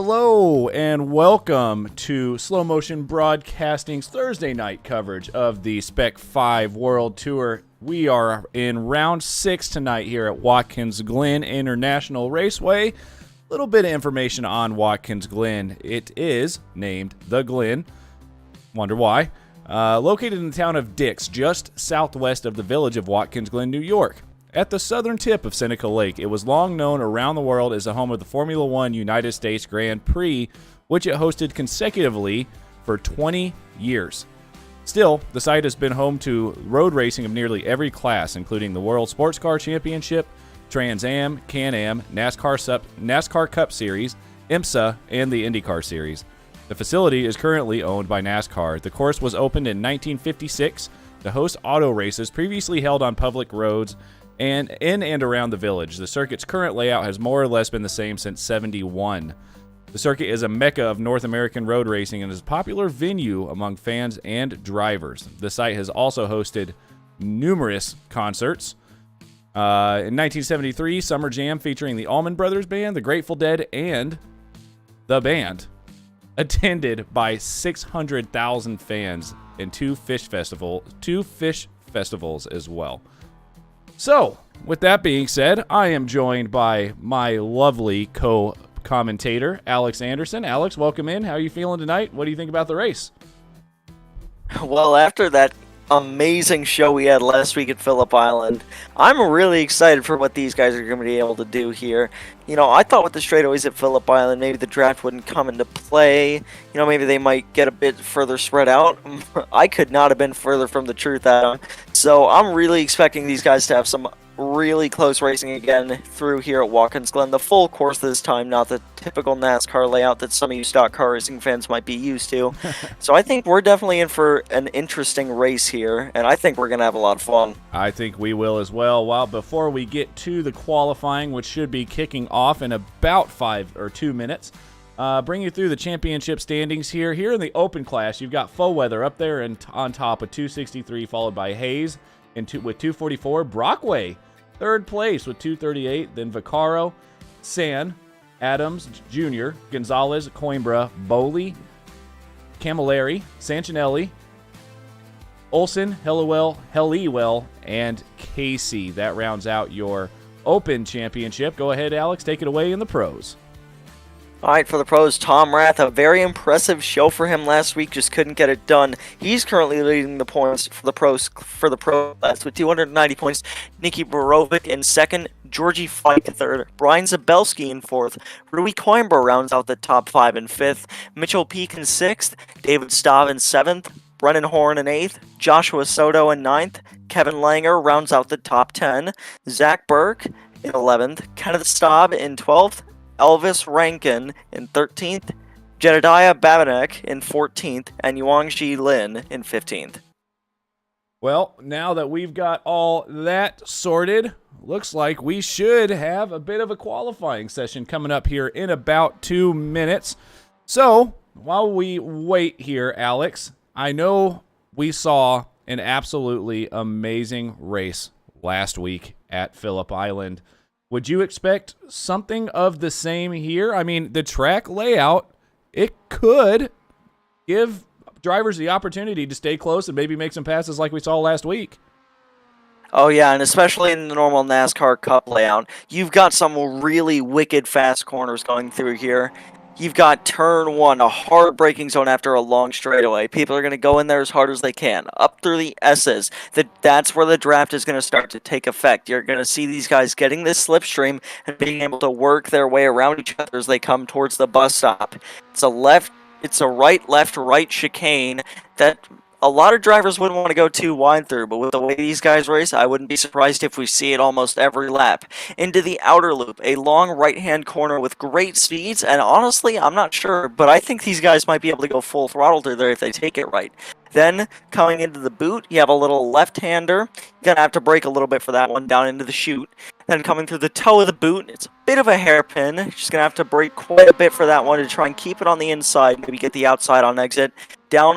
Hello and welcome to Slow Motion Broadcasting's Thursday night coverage of the Spec-5 World Tour. We are in round 6 tonight here at Watkins Glen International Raceway. A little bit of information on Watkins Glen. It is named The Glen. Wonder why. Located in the town of Dix, just southwest of the village of Watkins Glen, New York. At the southern tip of Seneca Lake, it was long known around the world as the home of the Formula One United States Grand Prix, which it hosted consecutively for 20 years. Still, the site has been home to road racing of nearly every class, including the World Sports Car Championship, Trans Am, Can-Am, NASCAR Cup Series, IMSA, and the IndyCar Series. The facility is currently owned by NASCAR. The course was opened in 1956 to host auto races previously held on public roads and in and around the village. The circuit's current layout has more or less been the same since '71. The circuit is a mecca of North American road racing and is a popular venue among fans and drivers. The site has also hosted numerous concerts. In 1973, Summer Jam featuring the Allman Brothers Band, the Grateful Dead, and the band, attended by 600,000 fans and two fish festivals as well. So, with that being said, I am joined by my lovely co-commentator, Alex Anderson. Alex, welcome in. How are you feeling tonight? What do you think about the race? Well, after that amazing show we had last week at Phillip Island, I'm really excited for what these guys are going to be able to do here. You know, I thought with the straightaways at Phillip Island, maybe the draft wouldn't come into play. You know, maybe they might get a bit further spread out. I could not have been further from the truth, Adam. So I'm really expecting these guys to have some really close racing again through here at Watkins Glen. The full course this time, not the typical NASCAR layout that some of you stock car racing fans might be used to. So I think we're definitely in for an interesting race here, and I think we're going to have a lot of fun. I think we will as well. Well, before we get to the qualifying, which should be kicking off in about 2 minutes, bring you through the championship standings here. Here in the open class, you've got Foweather up there and on top with 263, followed by Hayes with 244. Brockway, third place with 238. Then Vaccaro, San, Adams Jr., Gonzalez, Coimbra, Bowley, Camilleri, Sancinelli, Olson, Helliwell, and Casey. That rounds out your Open Championship. Go ahead, Alex. Take it away in the pros. All right, for the pros, Tom Rath, a very impressive show for him last week, just couldn't get it done. He's currently leading the points for the pro class with 290 points. Nicky Borovic in second, Georgie Fike third, Brian Zabelski in fourth, Rui Coimbra rounds out the top 5 in fifth, Mitchell Peak in sixth, David Staub in seventh, Brennan Horn in eighth, Joshua Soto in ninth, Kevin Langer rounds out the top 10, Zach Burke in 11th, Kenneth Staub in 12th, Elvis Rankin in 13th, Jedediah Babinek in 14th, and Yuangji Lin in 15th. Well, now that we've got all that sorted, looks like we should have a bit of a qualifying session coming up here in about 2 minutes. So, while we wait here, Alex, I know we saw an absolutely amazing race last week at Phillip Island. Would you expect something of the same here? I mean, the track layout, it could give drivers the opportunity to stay close and maybe make some passes like we saw last week. Oh yeah, and especially in the normal NASCAR Cup layout, you've got some really wicked fast corners going through here. You've got turn 1, a hard braking zone after a long straightaway. People are going to go in there as hard as they can. Up through the S's. That's where the draft is going to start to take effect. You're going to see these guys getting this slipstream and being able to work their way around each other as they come towards the bus stop. It's a right, left, right chicane that a lot of drivers wouldn't want to go too wide through, but with the way these guys race, I wouldn't be surprised if we see it almost every lap. Into the outer loop, a long right-hand corner with great speeds, and honestly, I'm not sure, but I think these guys might be able to go full throttle through there if they take it right. Then, coming into the boot, you have a little left-hander. You're going to have to brake a little bit for that one down into the chute. Then coming through the toe of the boot, it's a bit of a hairpin. You're just going to have to brake quite a bit for that one to try and keep it on the inside, maybe get the outside on exit. Down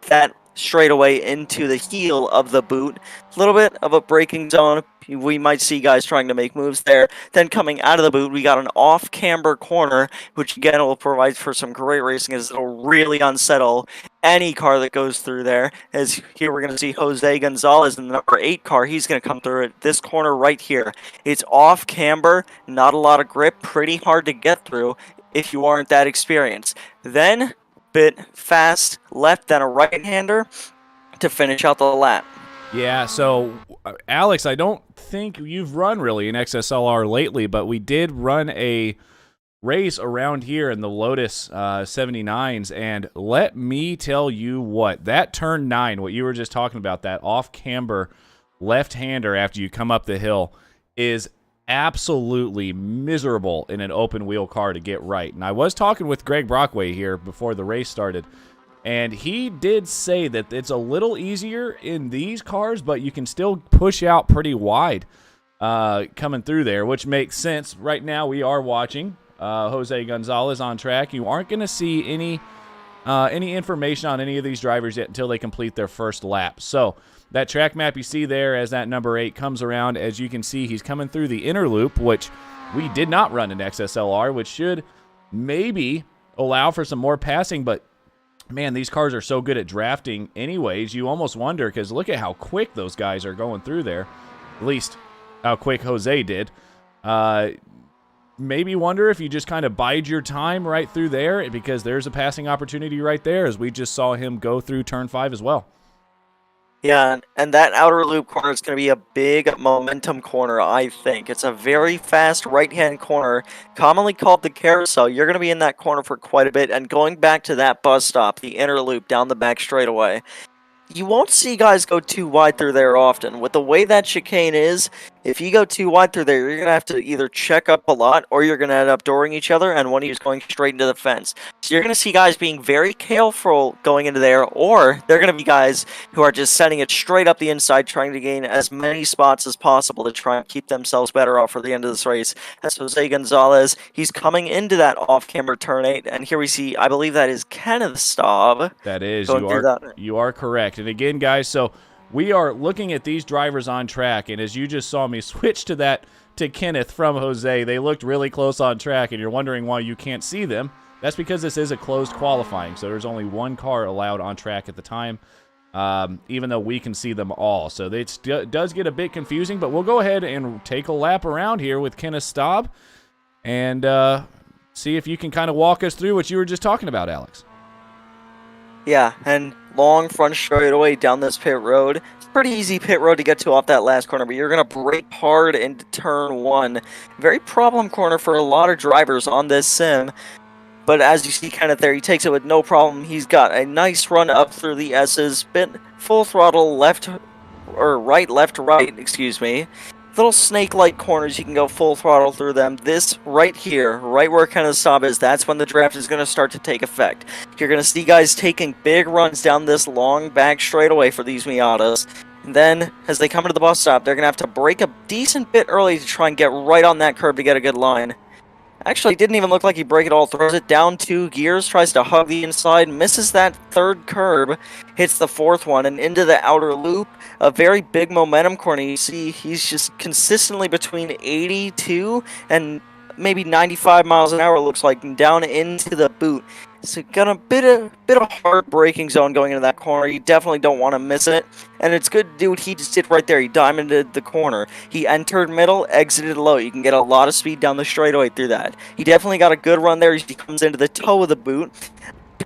that straightaway into the heel of the boot. A little bit of a braking zone. We might see guys trying to make moves there. Then coming out of the boot, we got an off-camber corner, which again will provide for some great racing as it'll really unsettle any car that goes through there. As here we're going to see Jose Gonzalez in the number 8 car. He's going to come through at this corner right here. It's off-camber, not a lot of grip, pretty hard to get through if you aren't that experienced. Then, bit fast left, then a right-hander to finish out the lap. Yeah, so Alex, I don't think you've run really an XSLR lately, but we did run a race around here in the Lotus 79s, and let me tell you what, that turn 9, what you were just talking about, that off-camber left-hander after you come up the hill, is absolutely miserable in an open-wheel car to get right. And I was talking with Greg Brockway here before the race started, and he did say that it's a little easier in these cars, but you can still push out pretty wide coming through there, which makes sense. Right now we are watching Jose Gonzalez on track. You aren't going to see any information on any of these drivers yet until they complete their first lap. So that track map you see there as that number 8 comes around, as you can see, he's coming through the inner loop, which we did not run in XSLR, which should maybe allow for some more passing, but man, these cars are so good at drafting anyways, you almost wonder, because look at how quick those guys are going through there, at least how quick Jose did. Maybe wonder if you just kind of bide your time right through there, because there's a passing opportunity right there, as we just saw him go through turn 5 as well. Yeah, and that outer loop corner is going to be a big momentum corner, I think. It's a very fast right-hand corner, commonly called the carousel. You're going to be in that corner for quite a bit, and going back to that bus stop, the inner loop down the back straightaway, you won't see guys go too wide through there often. With the way that chicane is, if you go too wide through there, you're going to have to either check up a lot, or you're going to end up dooring each other, and one of you is going straight into the fence. So you're going to see guys being very careful going into there, or they're going to be guys who are just setting it straight up the inside, trying to gain as many spots as possible to try and keep themselves better off for the end of this race. That's Jose Gonzalez. He's coming into that off-camber turn 8, and here we see, I believe that is Kenneth Staub. That is, you are correct. And again, guys, so we are looking at these drivers on track, and as you just saw me switch to Kenneth from Jose, they looked really close on track, and you're wondering why you can't see them. That's because this is a closed qualifying, so there's only one car allowed on track at the time, even though we can see them all. So it does get a bit confusing, but we'll go ahead and take a lap around here with Kenneth Staub and see if you can kind of walk us through what you were just talking about, Alex. Yeah, and long front straightaway down this pit road. It's a pretty easy pit road to get to off that last corner, but you're going to brake hard into turn 1. Very problem corner for a lot of drivers on this sim. But as you see Kenneth there, he takes it with no problem. He's got a nice run up through the S's, bit full throttle left, right, excuse me. Little snake-like corners, you can go full throttle through them. This right here, right where Kenneth Staub is, that's when the draft is going to start to take effect. You're going to see guys taking big runs down this long back straightaway for these Miatas. And then, as they come into the bus stop, they're going to have to brake a decent bit early to try and get right on that curb to get a good line. Actually, it didn't even look like he braked at all. Throws it down 2 gears, tries to hug the inside, misses that third curb, hits the 4th one, and into the outer loop. A very big momentum corner. You see, he's just consistently between 82 and maybe 95 miles an hour, it looks like, and down into the boot. So got a bit of hard braking zone going into that corner. You definitely don't want to miss it. And it's good to do what he just did right there. He diamonded the corner. He entered middle, exited low. You can get a lot of speed down the straightaway through that. He definitely got a good run there. He comes into the toe of the boot.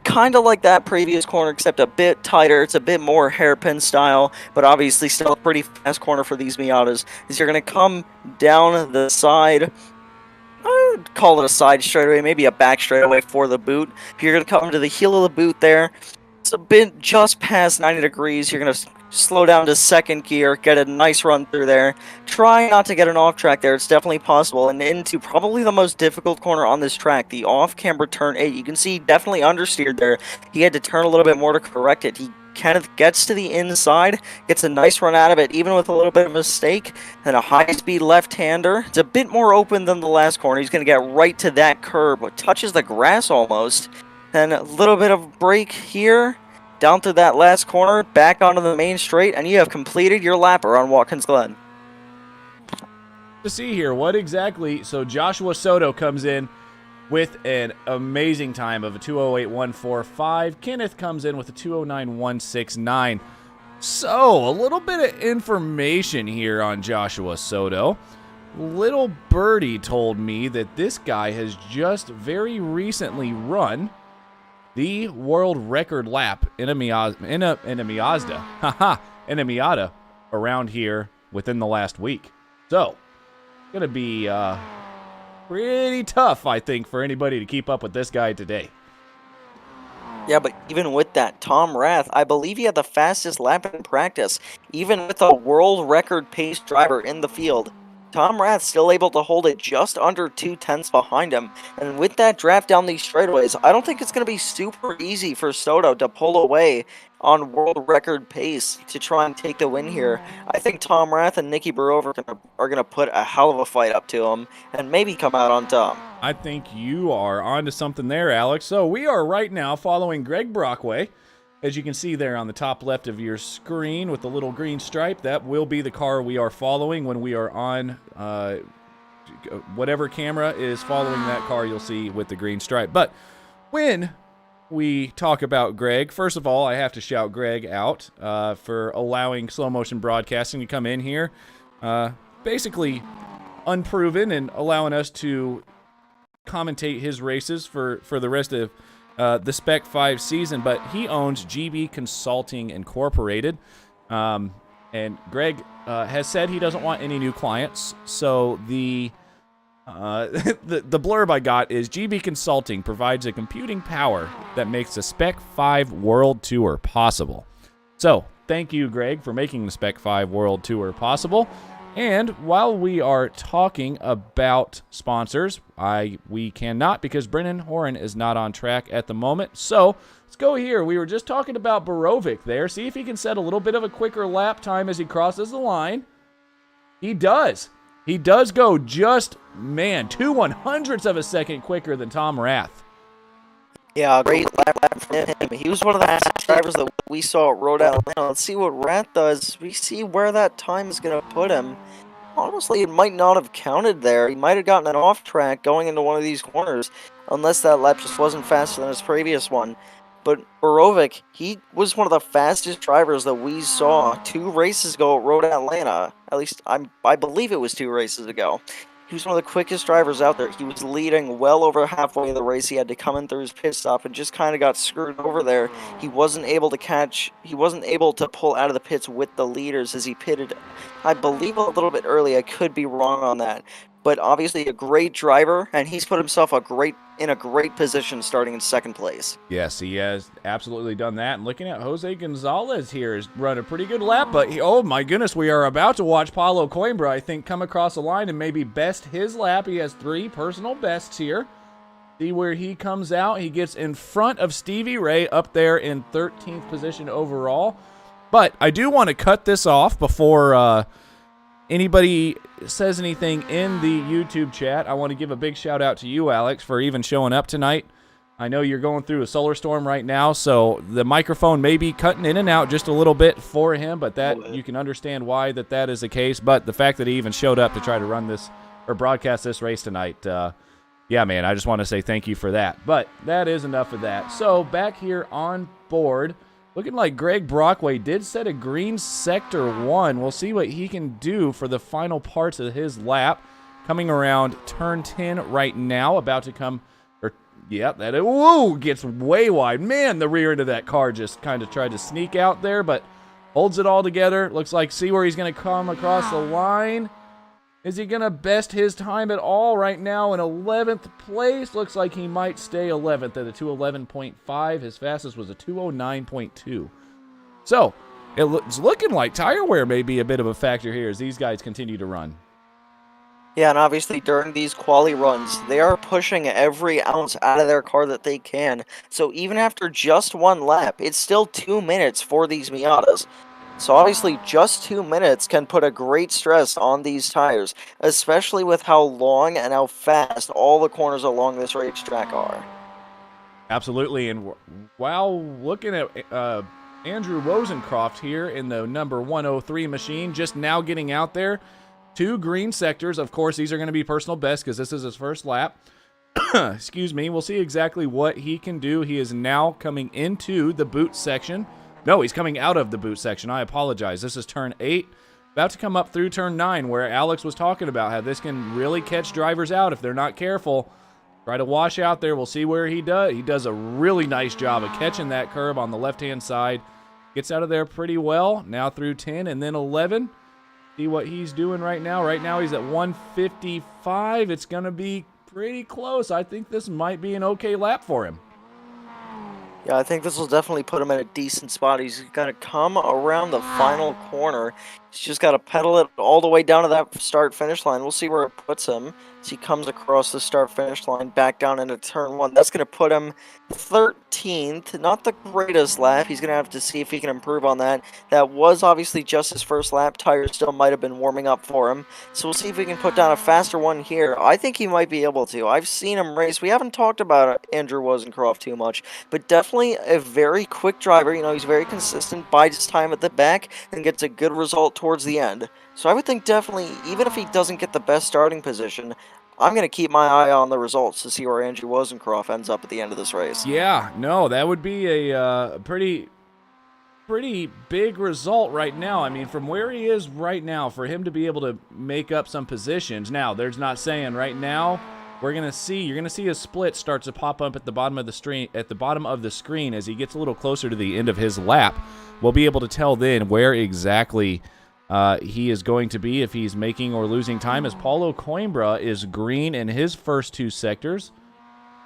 Kind of like that previous corner, except a bit tighter. It's a bit more hairpin style, but obviously still a pretty fast corner for these Miatas. As you're going to come down the side, I would call it a side straightaway, maybe a back straightaway for the boot. You're going to come to the heel of the boot there. It's a bit just past 90 degrees. You're going to slow down to 2nd gear, get a nice run through there. Try not to get an off track there. It's definitely possible. And into probably the most difficult corner on this track, the off-camber turn 8. You can see definitely understeered there. He had to turn a little bit more to correct it. He kind of gets to the inside, gets a nice run out of it, even with a little bit of a mistake. Then a high-speed left-hander. It's a bit more open than the last corner. He's going to get right to that curb. It touches the grass almost. Then a little bit of brake here. down through that last corner, back onto the main straight, and you have completed your lap around Watkins Glen. To see here, what exactly... So Joshua Soto comes in with an amazing time of a 2:08.145. Kenneth comes in with a 2:09.169. So, a little bit of information here on Joshua Soto. Little birdie told me that this guy has just very recently run the world record lap in a Miata around here within the last week. So, going to be pretty tough, I think, for anybody to keep up with this guy today. Yeah, but even with that, Tom Rath, I believe he had the fastest lap in practice. Even with a world record pace driver in the field, Tom Rath still able to hold it just under 2/10 behind him. And with that draft down these straightaways, I don't think it's going to be super easy for Soto to pull away on world record pace to try and take the win here. I think Tom Rath and Nicky Barover are going to put a hell of a fight up to him and maybe come out on top. I think you are onto something there, Alex. So we are right now following Greg Brockway. As you can see there on the top left of your screen with the little green stripe, that will be the car we are following when we are on whatever camera is following that car you'll see with the green stripe. But when we talk about Greg, first of all, I have to shout Greg out for allowing slow motion broadcasting to come in here. Basically unproven and allowing us to commentate his races for the rest of the Spec-5 season, but he owns GB Consulting Incorporated, and Greg has said he doesn't want any new clients, so the blurb I got is GB Consulting provides a computing power that makes the Spec-5 World Tour possible. So, thank you, Greg, for making the Spec-5 World Tour possible. And while we are talking about sponsors, we cannot because Brennan Horan is not on track at the moment. So let's go here. We were just talking about Borovic there. See if he can set a little bit of a quicker lap time as he crosses the line. He does. He does go just, 2/100ths of a second quicker than Tom Rath. Yeah, great lap for him. He was one of the fastest drivers that we saw at Rhode Island. Let's see what Rath does. We see where that time is going to put him. Honestly, it might not have counted there. He might have gotten an off track going into one of these corners, unless that lap just wasn't faster than his previous one. But Borovic, he was one of the fastest drivers that we saw 2 races ago at Road Atlanta. At least, I believe it was 2 races ago. He was one of the quickest drivers out there. He was leading well over halfway of the race. He had to come in through his pit stop and just kind of got screwed over there. He wasn't able to pull out of the pits with the leaders as he pitted, I believe, a little bit early. I could be wrong on that. But obviously a great driver, and he's put himself in a great position starting in second place. Yes, he has absolutely done that. And looking at Jose Gonzalez here, has run a pretty good lap, but oh my goodness, we are about to watch Paulo Coimbra, I think, come across the line and maybe best his lap. He has 3 personal bests here. See where he comes out. He gets in front of Stevie Ray up there in 13th position overall. But I do want to cut this off before anybody says anything in the YouTube chat. I want to give a big shout out to you, Alex, for even showing up tonight. I know you're going through a solar storm right now, so the microphone may be cutting in and out just a little bit for him, but that you can understand why that is the case. But the fact that he even showed up to try to run this or broadcast this race tonight, yeah, man, I just want to say thank you for that. But that is enough of that. So back here on board, looking like Greg Brockway did set a green sector 1. We'll see what he can do for the final parts of his lap. Coming around turn 10 right now, about to come, gets way wide. Man, the rear end of that car just kind of tried to sneak out there, but holds it all together. Looks like, see where he's going to come across the line. Is he going to best his time at all right now in 11th place? Looks like he might stay 11th at a 2:11.5. His fastest was a 2:09.2. So, it's looking like tire wear may be a bit of a factor here as these guys continue to run. Yeah, and obviously during these quali runs, they are pushing every ounce out of their car that they can. So even after just 1 lap, it's still 2 minutes for these Miatas. So obviously just 2 minutes can put a great stress on these tires, especially with how long and how fast all the corners along this racetrack are. Absolutely. And while looking at Andrew Rosencroft here in the number 103 machine, just now getting out there. 2 green sectors. Of course, these are going to be personal best because this is his first lap. Excuse me. We'll see exactly what he can do. He is now coming into the boot section. No, he's coming out of the boot section. I apologize. This is turn 8. About to come up through turn 9 where Alex was talking about how this can really catch drivers out if they're not careful. Try to wash out there. We'll see where he does. He does a really nice job of catching that curb on the left-hand side. Gets out of there pretty well. Now through 10 and then 11. See what he's doing right now. Right now he's at 155. It's going to be pretty close. I think this might be an okay lap for him. Yeah, I think this will definitely put him in a decent spot. He's got to come around the final corner. He's just got to pedal it all the way down to that start-finish line. We'll see where it puts him as he comes across the start-finish line back down into turn 1. That's going to put him 13th. Not the greatest lap. He's going to have to see if he can improve on that. That was obviously just his first lap. Tires still might have been warming up for him. So we'll see if we can put down a faster one here. I think he might be able to. I've seen him race. We haven't talked about Andrew Rosencroft too much, but definitely a very quick driver. You know, he's very consistent, bides his time at the back, and gets a good result towards the end. So I would think definitely, even if he doesn't get the best starting position, I'm going to keep my eye on the results to see where Andrew Rosencroft ends up at the end of this race. Yeah, no, that would be a pretty big result right now. I mean, from where he is right now, for him to be able to make up some positions. Now, there's not saying right now you're going to see a split start to pop up at the bottom of the screen as he gets a little closer to the end of his lap. We'll be able to tell then where exactly he is going to be, if he's making or losing time, as Paulo Coimbra is green in his first 2 sectors.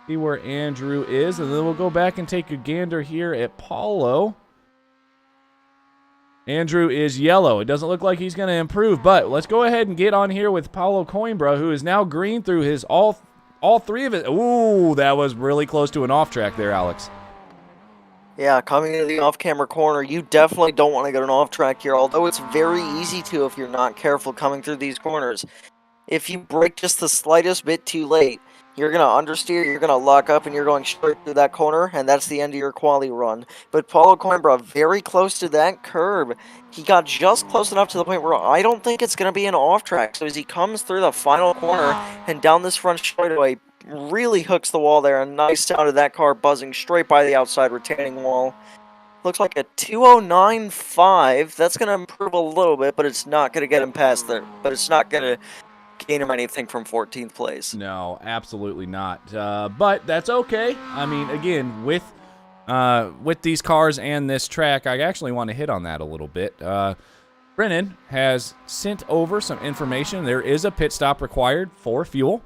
See where Andrew is, and then we'll go back and take a gander here at Paulo. Andrew is yellow. It doesn't look like he's going to improve, but let's go ahead and get on here with Paulo Coimbra, who is now green through his all 3 of it. Ooh, that was really close to an off track there, Alex. Yeah, coming into the off-camera corner, you definitely don't want to get an off-track here, although it's very easy to if you're not careful coming through these corners. If you brake just the slightest bit too late, you're going to understeer, you're going to lock up, and you're going straight through that corner, and that's the end of your quali run. But Paulo Coimbra, very close to that curb. He got just close enough to the point where I don't think it's going to be an off-track. So as he comes through the final corner and down this front straightaway, really hooks the wall there. A nice sound of that car buzzing straight by the outside retaining wall. Looks like a 209.5. That's going to improve a little bit, but it's not going to get him past there. But it's not going to gain him anything from 14th place. No, absolutely not. But that's okay. I mean, again, with these cars and this track, I actually want to hit on that a little bit. Brennan has sent over some information. There is a pit stop required for fuel.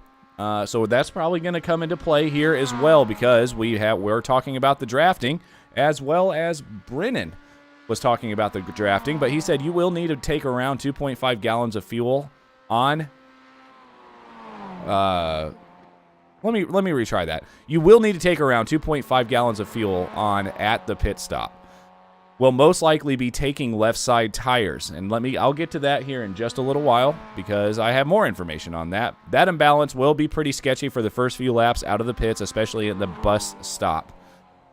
So that's probably going to come into play here as well, because we're talking about the drafting, as well as Brennan was talking about the drafting. But he said you will need to take around 2.5 gallons of fuel on. Let me retry that. You will need to take around 2.5 gallons of fuel on at the pit stop. Will most likely be taking left side tires. And I'll get to that here in just a little while, because I have more information on that. That imbalance will be pretty sketchy for the first few laps out of the pits, especially at the bus stop.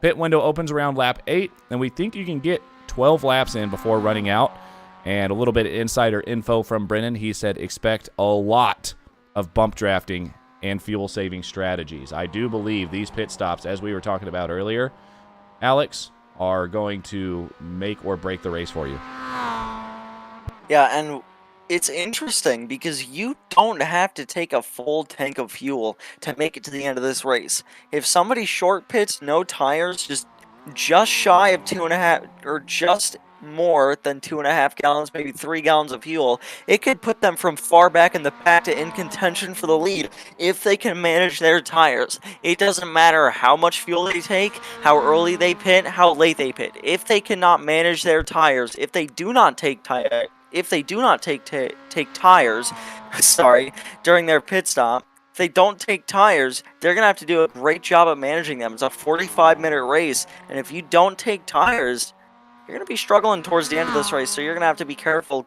Pit window opens around lap 8, and we think you can get 12 laps in before running out. And a little bit of insider info from Brennan. He said expect a lot of bump drafting and fuel saving strategies. I do believe these pit stops, as we were talking about earlier, Alex, are going to make or break the race for you. Yeah, and it's interesting because you don't have to take a full tank of fuel to make it to the end of this race. If somebody short pits, no tires, just shy of 2.5, or just more than 2.5 gallons, maybe 3 gallons of fuel, it could put them from far back in the pack to in contention for the lead if they can manage their tires. It doesn't matter how much fuel they take, how early they pit, how late they pit. If they cannot manage their tires, if they do not take tires, sorry, during their pit stop, if they don't take tires, they're going to have to do a great job of managing them. It's a 45-minute race, and if you don't take tires, you're going to be struggling towards the end of this race, so you're going to have to be careful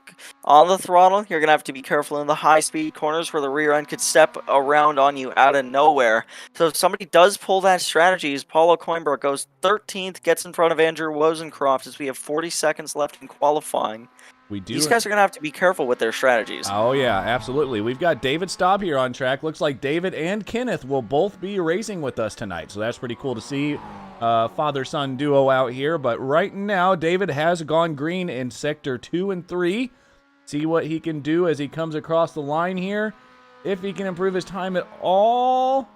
on the throttle. You're going to have to be careful in the high-speed corners where the rear end could step around on you out of nowhere. So if somebody does pull that strategy, as Paulo Coimbra goes 13th, gets in front of Andrew Rosencroft as we have 40 seconds left in qualifying. These guys are going to have to be careful with their strategies. Oh, yeah, absolutely. We've got David Staub here on track. Looks like David and Kenneth will both be racing with us tonight, so that's pretty cool to see. Father-son duo out here, but right now David has gone green in sector 2 and 3. See what he can do as he comes across the line here. If he can improve his time at all,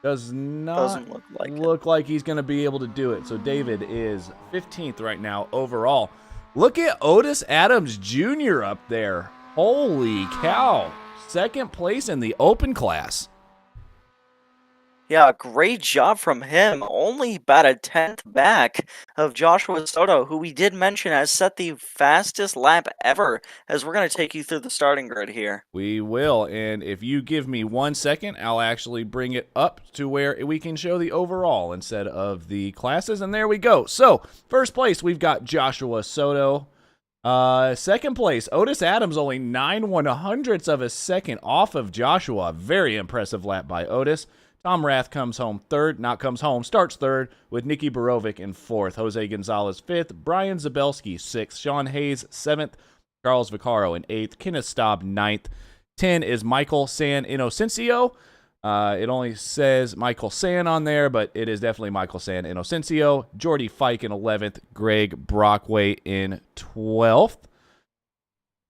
doesn't look like he's going to be able to do it. So David is 15th right now overall. Look at Otis Adams Jr. up there. Holy cow. Second place in the open class. Yeah, great job from him. Only about a 10th back of Joshua Soto, who we did mention has set the fastest lap ever, as we're going to take you through the starting grid here. We will, and if you give me 1 second, I'll actually bring it up to where we can show the overall instead of the classes, and there we go. So, first place, we've got Joshua Soto. Second place, Otis Adams, only 9/100ths of a second off of Joshua. Very impressive lap by Otis. Tom Rath starts third with Nicky Borovic in fourth. Jose Gonzalez fifth. Brian Zabelski sixth. Sean Hayes seventh. Charles Vaccaro in eighth. Kenneth Staub ninth. 10 is Michael San Inocencio. It only says Michael San on there, but it is definitely Michael San Inocencio. Jordy Fike in 11th. Greg Brockway in 12th.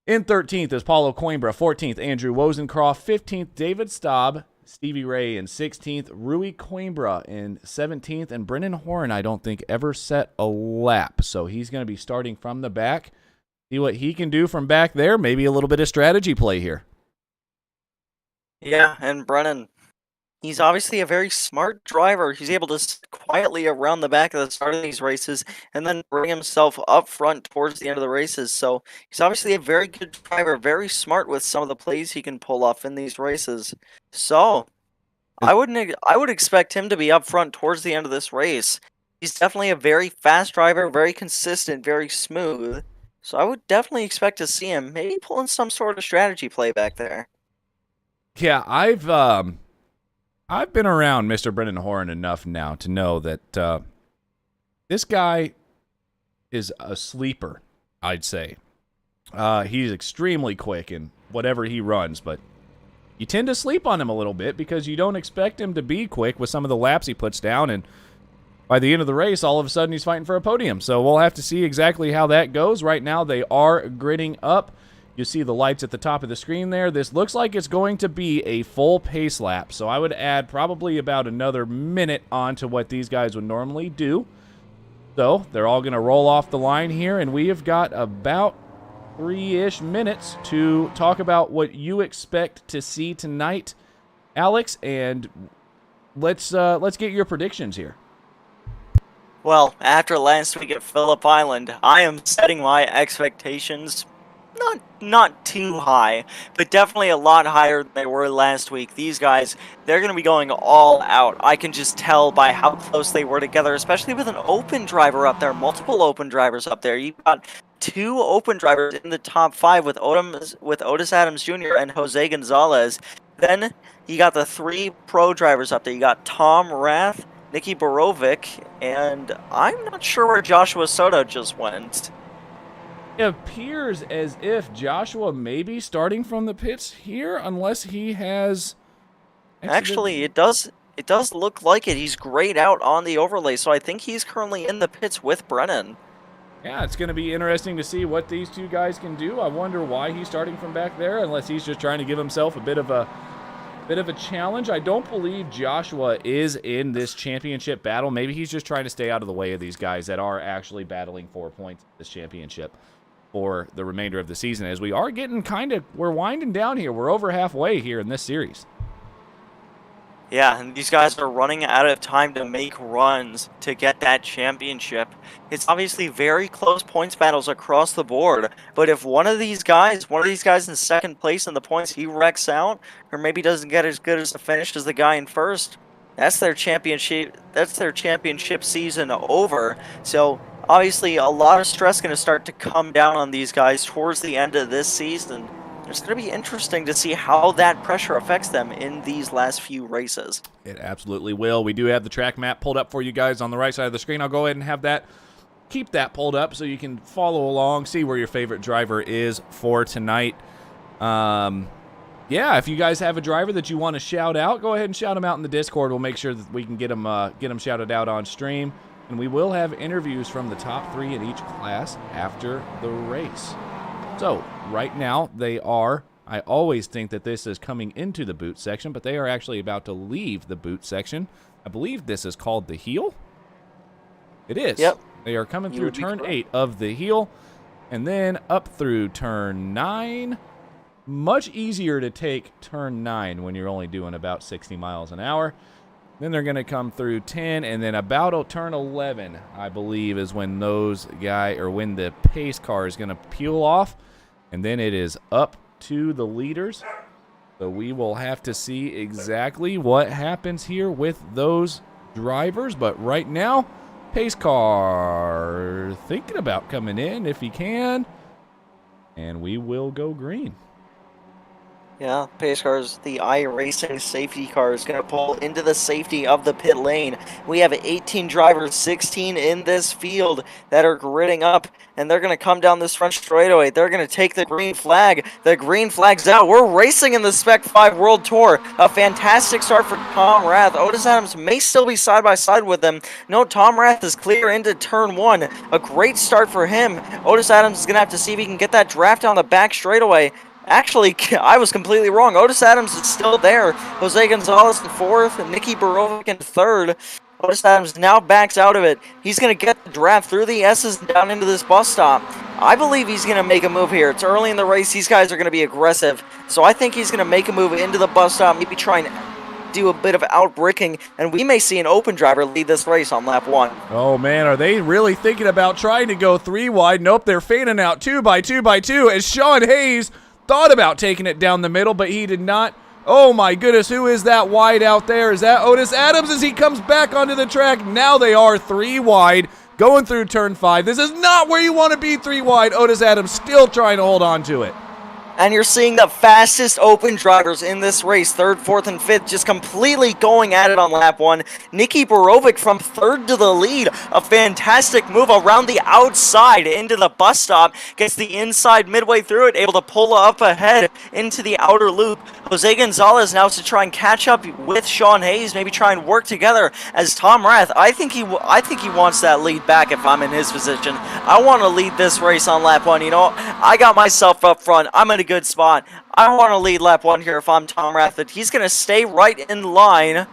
In 13th is Paulo Coimbra. 14th, Andrew Rosencroft. 15th, David Staub. Stevie Ray in 16th, Rui Coimbra in 17th, and Brennan Horn, I don't think, ever set a lap. So he's going to be starting from the back. See what he can do from back there. Maybe a little bit of strategy play here. Yeah, and Brennan, he's obviously a very smart driver. He's able to sit quietly around the back at the start of these races and then bring himself up front towards the end of the races. So he's obviously a very good driver, very smart with some of the plays he can pull off in these races. So I would expect him to be up front towards the end of this race. He's definitely a very fast driver, very consistent, very smooth. So I would definitely expect to see him maybe pulling some sort of strategy play back there. Yeah, I've been around Mr. Brennan Horn enough now to know that this guy is a sleeper, I'd say. He's extremely quick in whatever he runs, but you tend to sleep on him a little bit because you don't expect him to be quick with some of the laps he puts down, and by the end of the race, all of a sudden he's fighting for a podium. So we'll have to see exactly how that goes. Right now, they are gridding up. You see the lights at the top of the screen there. This looks like it's going to be a full pace lap, so I would add probably about another minute onto what these guys would normally do. So they're all going to roll off the line here, and we have got about 3-ish minutes to talk about what you expect to see tonight, Alex, and let's get your predictions here. Well, after last week at Phillip Island, I am setting my expectations not too high, but definitely a lot higher than they were last week. These guys, they're going to be going all out. I can just tell by how close they were together, especially with an open driver up there, multiple open drivers up there. You've got 2 open drivers in the top 5 with Otis Adams Jr. and Jose Gonzalez. Then you got the 3 pro drivers up there. You got Tom Rath, Nicky Borovic, and I'm not sure where Joshua Soto just went. It appears as if Joshua may be starting from the pits here, unless he has exited. Actually, it does look like it. He's grayed out on the overlay, so I think he's currently in the pits with Brennan. Yeah, it's going to be interesting to see what these two guys can do. I wonder why he's starting from back there, unless he's just trying to give himself a bit of a challenge. I don't believe Joshua is in this championship battle. Maybe he's just trying to stay out of the way of these guys that are actually battling for points in this championship for the remainder of the season, as we are getting we're winding down here. We're over halfway here in this series. Yeah, and these guys are running out of time to make runs to get that championship. It's obviously very close points battles across the board, but if one of these guys in second place in the points, he wrecks out, or maybe doesn't get as good as the finish as the guy in first, that's their championship season over. So obviously a lot of stress going to start to come down on these guys towards the end of this season. It's going to be interesting to see how that pressure affects them in these last few races. It absolutely will. We do have the track map pulled up for you guys on the right side of the screen. I'll go ahead and have that. Keep that pulled up so you can follow along, see where your favorite driver is for tonight. Yeah, if you guys have a driver that you want to shout out, go ahead and shout them out in the Discord. We'll make sure that we can get them shouted out on stream. And we will have interviews from the top 3 in each class after the race. So, right now, they are, I always think that this is coming into the boot section, but they are actually about to leave the boot section. I believe this is called the heel. It is. Yep. They are coming through turn 8 of the heel, and then up through turn 9. Much easier to take turn 9 when you're only doing about 60 miles an hour. Then they're going to come through 10, and then about turn 11, I believe, is when when the pace car is going to peel off, and then it is up to the leaders. So we will have to see exactly what happens here with those drivers. But right now, pace car thinking about coming in if he can, and we will go green. Yeah, pace cars, the iRacing safety car is going to pull into the safety of the pit lane. We have 18 drivers, 16 in this field that are gridding up, and they're going to come down this front straightaway. They're going to take the green flag. The green flag's out. We're racing in the Spec-5 World Tour. A fantastic start for Tom Rath. Otis Adams may still be side by side with them. No, Tom Rath is clear into turn 1. A great start for him. Otis Adams is going to have to see if he can get that draft down the back straightaway. Actually, I was completely wrong. Otis Adams is still there. Jose Gonzalez in 4th, and Nicky Borovic in 3rd. Otis Adams now backs out of it. He's going to get the draft through the S's and down into this bus stop. I believe he's going to make a move here. It's early in the race. These guys are going to be aggressive. So I think he's going to make a move into the bus stop, maybe try and do a bit of outbricking, and we may see an open driver lead this race on lap 1. Oh, man, are they really thinking about trying to go 3 wide? Nope, they're fanning out 2 by 2 by 2 as Sean Hayes thought about taking it down the middle, but he did not. Oh my goodness, who is that wide out there? Is that Otis Adams as he comes back onto the track? Now they are 3 wide going through turn 5. This is not where you want to be 3 wide. Otis Adams still trying to hold on to it. And you're seeing the fastest open drivers in this race, 3rd, 4th, and 5th, just completely going at it on lap 1. Nicky Borovic from 3rd to the lead. A fantastic move around the outside into the bus stop. Gets the inside midway through it, able to pull up ahead into the outer loop. Jose Gonzalez now to try and catch up with Sean Hayes, maybe try and work together as Tom Rath. I think he wants that lead back if I'm in his position. I want to lead this race on lap 1. You know, I got myself up front. I'm in a good spot. I want to lead lap 1 here if I'm Tom Rath. He's going to stay right in line.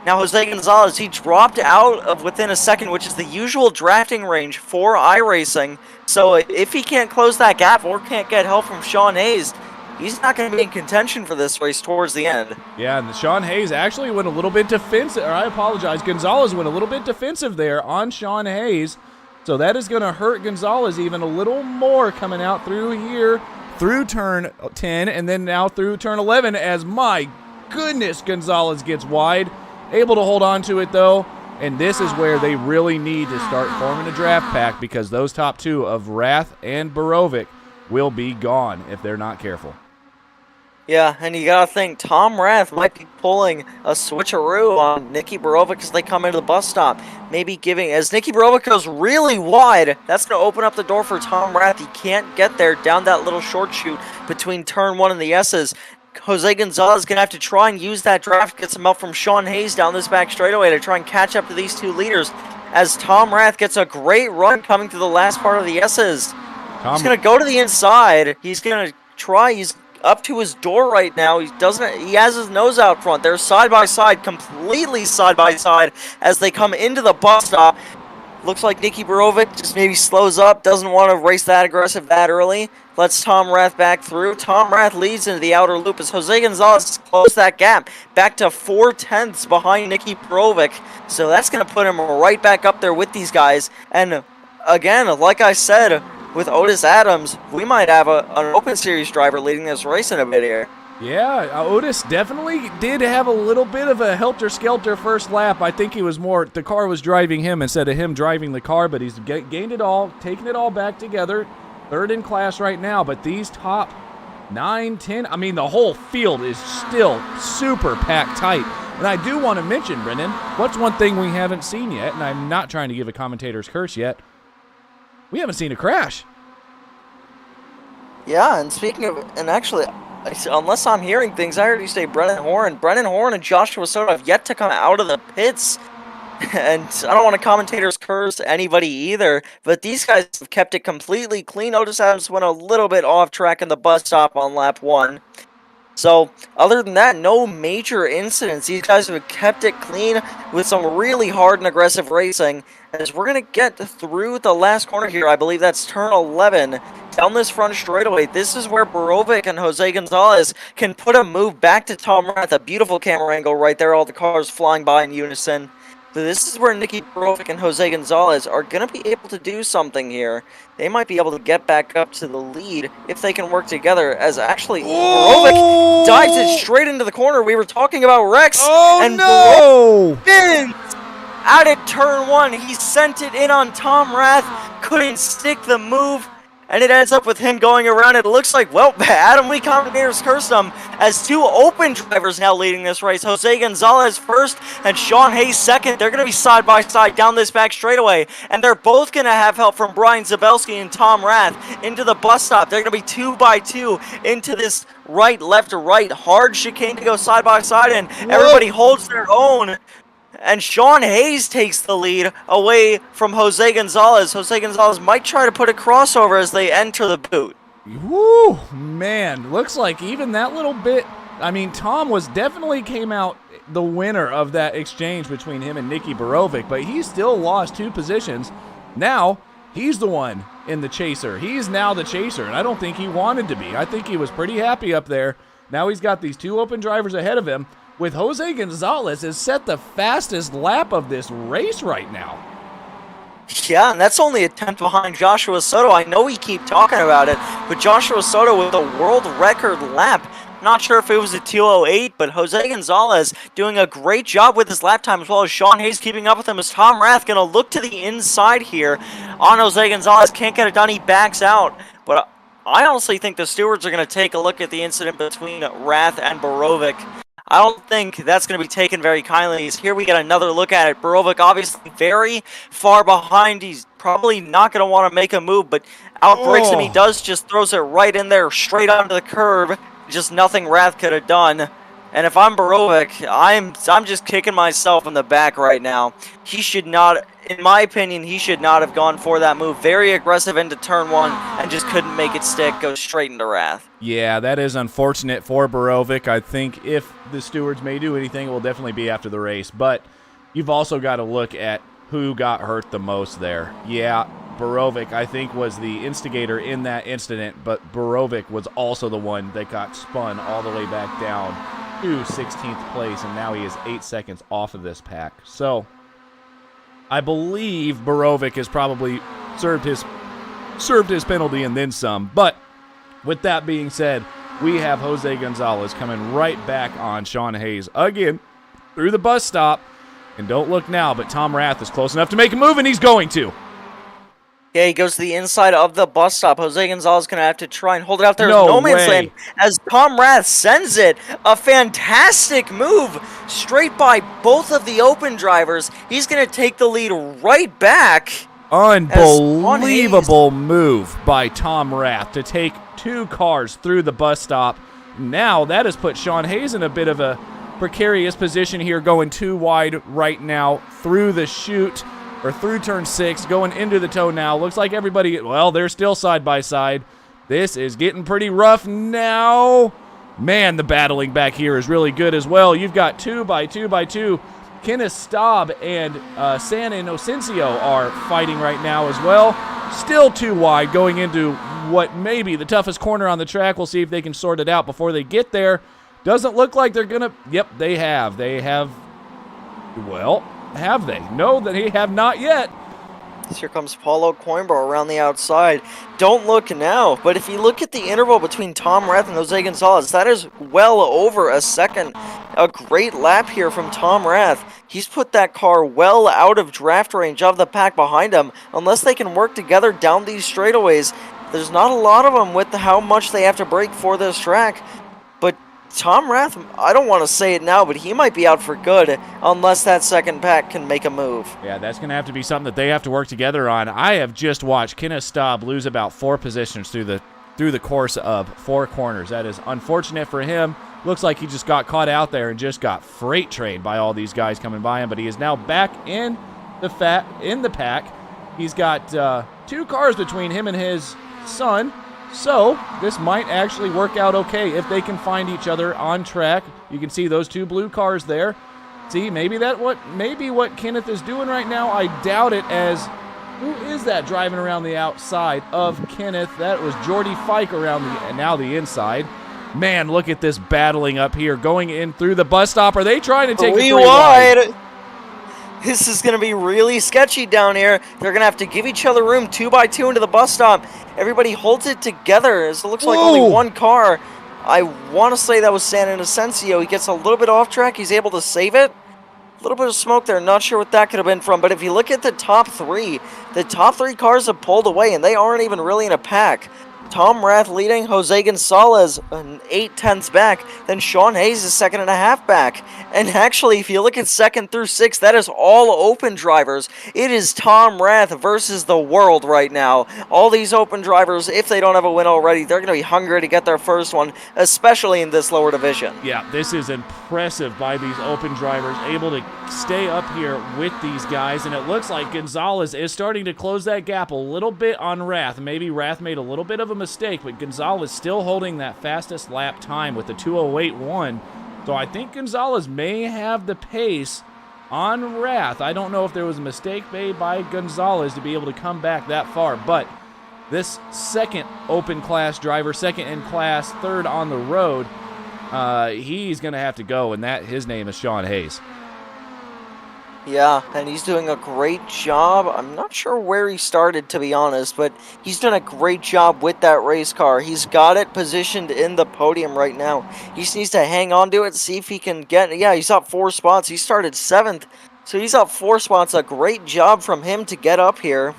Now Jose Gonzalez, he dropped out of within a second, which is the usual drafting range for iRacing. So if he can't close that gap or can't get help from Sean Hayes, he's not going to be in contention for this race towards the end. Yeah, and Sean Hayes actually went a little bit defensive, or I apologize, Gonzalez went a little bit defensive there on Sean Hayes. So that is going to hurt Gonzalez even a little more coming out through here, through turn 10, and then now through turn 11 as, my goodness, Gonzalez gets wide. Able to hold on to it, though, and this is where they really need to start forming a draft pack because those top 2 of Rath and Borovic will be gone if they're not careful. Yeah, and you gotta think Tom Rath might be pulling a switcheroo on Nicky Borovic as they come into the bus stop. Maybe giving, as Nicky Borovic goes really wide, that's going to open up the door for Tom Rath. He can't get there down that little short chute between turn 1 and the S's. Jose Gonzalez is going to have to try and use that draft, get some help from Sean Hayes down this back straightaway to try and catch up to these 2 leaders. As Tom Rath gets a great run coming through the last part of the S's. He's going to go to the inside. He's going to try. He's up to his door right now. He has his nose out front. They're side by side, completely side by side as they come into the bus stop. Looks like Nicky Borovic just maybe slows up, doesn't want to race that aggressive that early. Lets Tom Rath back through. Tom Rath leads into the outer loop as Jose Gonzalez closed that gap back to 4/10 behind Nicky Borovic. So that's going to put him right back up there with these guys. And again, like I said, with Otis Adams, we might have an Open Series driver leading this race in a bit here. Yeah, Otis definitely did have a little bit of a helter-skelter first lap. I think he was more, the car was driving him instead of him driving the car, but he's gained it all, taken it all back together. Third in class right now, but these top 9, 10, I mean, the whole field is still super packed tight. And I do want to mention, Brendan, what's one thing we haven't seen yet, and I'm not trying to give a commentator's curse yet, we haven't seen a crash. Yeah, and speaking of, and actually, unless I'm hearing things, I heard you say Brennan Horn. Brennan Horn and Joshua Soto have yet to come out of the pits. And I don't want to commentators curse anybody either, but these guys have kept it completely clean. Otis Adams went a little bit off track in the bus stop on lap 1. So, other than that, no major incidents. These guys have kept it clean with some really hard and aggressive racing. As we're going to get through the last corner here, I believe that's turn 11, down this front straightaway. This is where Borovic and Jose Gonzalez can put a move back to Tom Rath. A beautiful camera angle right there, all the cars flying by in unison. So this is where Nicky Borovic and Jose Gonzalez are going to be able to do something here. They might be able to get back up to the lead if they can work together, as actually Borovic dives it straight into the corner. We were talking about Rex, and no! Spins out at turn 1. He sent it in on Tom Rath, couldn't stick the move, and it ends up with him going around. It looks like, well, Adam Lee commentators cursed him, as 2 open drivers now leading this race. Jose Gonzalez first and Sean Hayes second. They're going to be side by side down this back straightaway, and they're both going to have help from Brian Zabelski and Tom Rath into the bus stop. They're going to be 2 by 2 into this right, left, right, hard chicane to go side by side, and everybody holds their own. And Sean Hayes takes the lead away from Jose Gonzalez. Jose Gonzalez might try to put a crossover as they enter the boot. Woo, man, looks like even that little bit, I mean, Tom definitely came out the winner of that exchange between him and Nicky Borovic, but he still lost 2 positions. Now, he's the one in the chaser. He's now the chaser, and I don't think he wanted to be. I think he was pretty happy up there. Now he's got these 2 open drivers ahead of him, with Jose Gonzalez has set the fastest lap of this race right now. Yeah, and that's only a 10th behind Joshua Soto. I know we keep talking about it, but Joshua Soto with a world record lap. Not sure if it was a 2:08, but Jose Gonzalez doing a great job with his lap time, as well as Sean Hayes keeping up with him. As Tom Rath going to look to the inside here on Jose Gonzalez. Can't get it done. He backs out. But I honestly think the stewards are going to take a look at the incident between Rath and Borovic. I don't think that's going to be taken very kindly. Here we get another look at it. Borovic obviously very far behind. He's probably not going to want to make a move, but outbreaks him. He does, just throws it right in there, straight onto the curb. Just nothing Rath could have done. And if I'm Borovic, I'm just kicking myself in the back right now. He should not, in my opinion, he should not have gone for that move. Very aggressive into turn 1 and just couldn't make it stick. Goes straight into Rath. Yeah, that is unfortunate for Borovic. I think if the stewards may do anything, it will definitely be after the race. But you've also got to look at who got hurt the most there. Yeah, Borovic, I think, was the instigator in that incident, but Borovic was also the one that got spun all the way back down to 16th place, and now he is 8 seconds off of this pack. So I believe Borovic has probably served his penalty and then some. But with that being said, we have Jose Gonzalez coming right back on Sean Hayes again through the bus stop. And don't look now, but Tom Rath is close enough to make a move, and he's going to. Yeah, he goes to the inside of the bus stop. Jose Gonzalez going to have to try and hold it out there. No man's land as Tom Rath sends it. A fantastic move straight by both of the open drivers. He's going to take the lead right back. Unbelievable move by Tom Rath to take 2 cars through the bus stop. Now that has put Sean Hayes in a bit of a precarious position here, going 2 wide right now through the chute, or through turn 6, going into the toe now. Looks like everybody, well, they're still side by side. This is getting pretty rough now. Man, the battling back here is really good as well. You've got 2 by 2 by 2. Kenneth Staub and San Inocencio are fighting right now as well. Still 2 wide going into what may be the toughest corner on the track. We'll see if they can sort it out before they get there. Doesn't look like they're going to... Yep, they have. They have... Well, have they? No, they have not yet. Here comes Paulo Coimbra around the outside. Don't look now, but if you look at the interval between Tom Rath and Jose Gonzalez, that is well over a second. A great lap here from Tom Rath. He's put that car well out of draft range of the pack behind him. Unless they can work together down these straightaways, there's not a lot of them with how much they have to break for this track. But Tom Rath, I don't want to say it now, but he might be out for good unless that second pack can make a move. Yeah, that's going to have to be something that they have to work together on. I have just watched Kenneth Staub lose about 4 positions through the course of 4 corners. That is unfortunate for him. Looks like he just got caught out there and just got freight trained by all these guys coming by him, but he is now back in the pack. He's got 2 cars between him and his son. So this might actually work out okay if they can find each other on track. You can see those 2 blue cars there. See, maybe what Kenneth is doing right now. I doubt it, as who is that driving around the outside of Kenneth? That was Jordy Fike around the inside. Man, look at this battling up here, going in through the bus stop. Are they trying to take 3 it 3 wide? This is going to be really sketchy down here. They're going to have to give each other room 2 by 2 into the bus stop. Everybody holds it together as it looks like only 1 car. I want to say that was San Inocencio. He gets a little bit off track. He's able to save it. A little bit of smoke there. Not sure what that could have been from. But if you look at the top 3 cars have pulled away, and they aren't even really in a pack. Tom Rath leading, Jose Gonzalez 8/10ths back, then Sean Hayes is 2.5 back. And actually, if you look at 2nd through 6th, that is all open drivers. It is Tom Rath versus the world right now. All these open drivers, if they don't have a win already, they're going to be hungry to get their first one, especially in this lower division. Yeah, this is impressive by these open drivers, able to stay up here with these guys, and it looks like Gonzalez is starting to close that gap a little bit on Rath. Maybe Rath made a little bit of a mistake, but Gonzalez still holding that fastest lap time with the 2:08.1. So I think Gonzalez may have the pace on Rath. I don't know if there was a mistake made by Gonzalez to be able to come back that far, but this second open class driver, second in class, third on the road, he's going to have to go, and his name is Sean Hayes. Yeah, and he's doing a great job. I'm not sure where he started, to be honest, but he's done a great job with that race car. He's got it positioned in the podium right now. He just needs to hang on to it, see if he can get... Yeah, he's up 4 spots. He started 7th, so he's up 4 spots. A great job from him to get up here.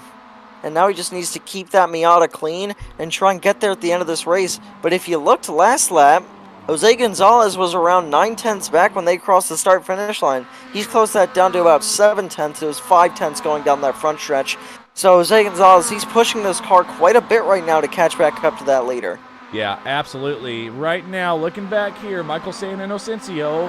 And now he just needs to keep that Miata clean and try and get there at the end of this race. But if you looked last lap, Jose Gonzalez was around 9/10ths back when they crossed the start-finish line. He's closed that down to about 7/10ths. It was 5/10ths going down that front stretch. So Jose Gonzalez, he's pushing this car quite a bit right now to catch back up to that leader. Yeah, absolutely. Right now, looking back here, Michael San Inocencio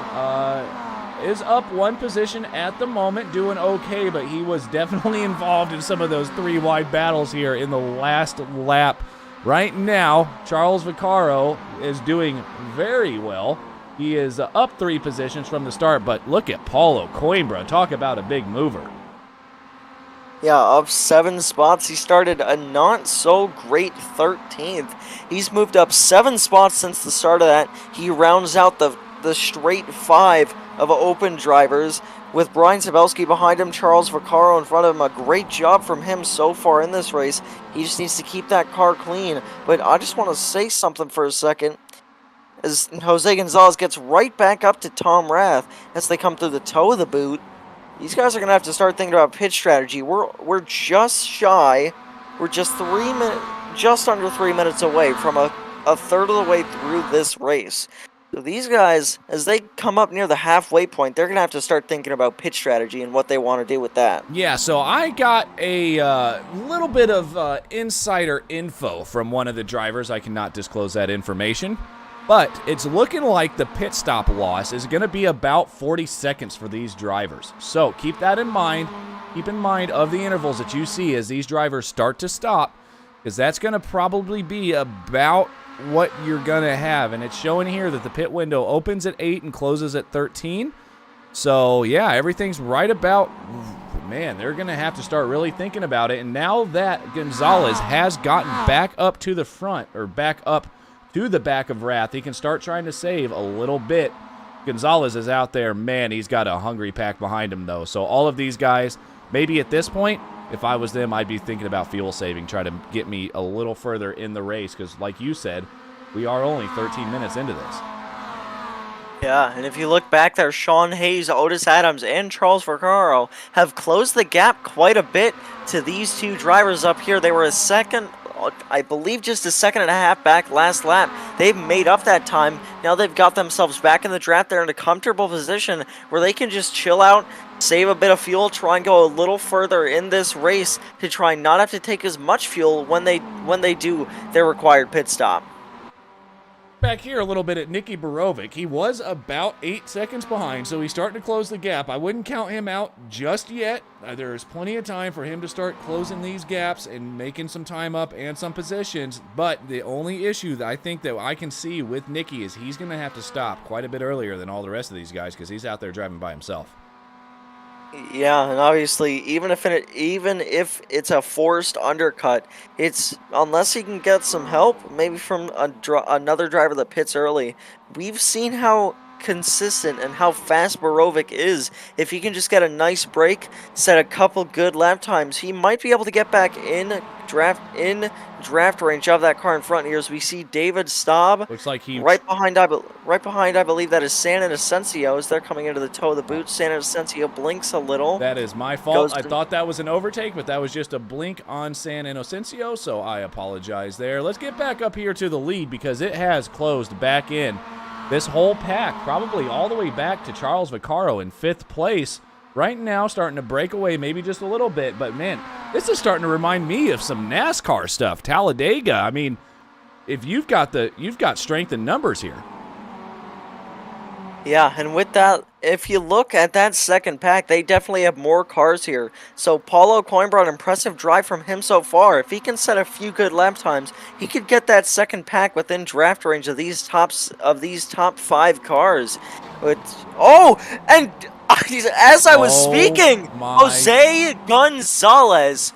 is up 1 position at the moment, doing okay, but he was definitely involved in some of those 3-wide battles here in the last lap. Right now, Charles Vaccaro is doing very well. He is up 3 positions from the start, but look at Paulo Coimbra. Talk about a big mover. Yeah, up 7 spots. He started a not-so-great 13th. He's moved up 7 spots since the start of that. He rounds out the straight 5 of open drivers, with Brian Zabelski behind him, Charles Vaccaro in front of him. A great job from him so far in this race. He just needs to keep that car clean. But I just want to say something for a second. As Jose Gonzalez gets right back up to Tom Rath as they come through the toe of the boot, these guys are going to have to start thinking about pitch strategy. We're just shy. We're just under 3 minutes away from a third of the way through this race. So these guys, as they come up near the halfway point, they're going to have to start thinking about pitch strategy and what they want to do with that. Yeah, so I got a little bit of insider info from one of the drivers. I cannot disclose that information, but it's looking like the pit stop loss is going to be about 40 seconds for these drivers. So keep that in mind. Keep in mind of the intervals that you see as these drivers start to stop, because that's going to probably be about what you're going to have. And it's showing here that the pit window opens at 8 and closes at 13. So, yeah, everything's right about... Man, they're going to have to start really thinking about it. And now that Gonzalez has gotten back up to the front, or back up to the back of Rath, he can start trying to save a little bit. Gonzalez is out there. Man, he's got a hungry pack behind him, though. So all of these guys, maybe at this point, if I was them, I'd be thinking about fuel saving, try to get me a little further in the race because, like you said, we are only 13 minutes into this. Yeah, and if you look back there, Sean Hayes, Otis Adams, and Charles Vaccaro have closed the gap quite a bit to these two drivers up here. They were a second, I believe just a second and a half back last lap. They've made up that time. Now they've got themselves back in the draft. They're in a comfortable position where they can just chill out, save a bit of fuel, try and go a little further in this race to try and not have to take as much fuel when they do their required pit stop. Back here a little bit at Nicky Borovic. He was about 8 seconds behind, so he's starting to close the gap. I wouldn't count him out just yet. There's plenty of time for him to start closing these gaps and making some time up and some positions. But the only issue that I think that I can see with Nicky is he's going to have to stop quite a bit earlier than all the rest of these guys because he's out there driving by himself. Yeah, and obviously, even if it's a forced undercut, it's unless he can get some help, maybe from another driver that pits early. We've seen how consistent and how fast Borovic is. If he can just get a nice break, set a couple good lap times, he might be able to get back in draft range of that car in front here. As we see David Staub, looks like he right behind. I believe that is San Inocencio as they're coming into the toe of the boot. San Inocencio blinks a little. That is my fault. I thought that was an overtake, but that was just a blink on San Inocencio, so I apologize there. Let's get back up here to the lead because it has closed back in. This whole pack, probably all the way back to Charles Vaccaro in 5th place. Right now, starting to break away maybe just a little bit. But, man, this is starting to remind me of some NASCAR stuff. Talladega. I mean, if you've got strength in numbers here. Yeah, and with that, if you look at that second pack, they definitely have more cars here. So Paulo Coimbra, an impressive drive from him so far. If he can set a few good lap times, he could get that second pack within draft range of these top 5 cars. And as I was speaking, Jose Gonzalez,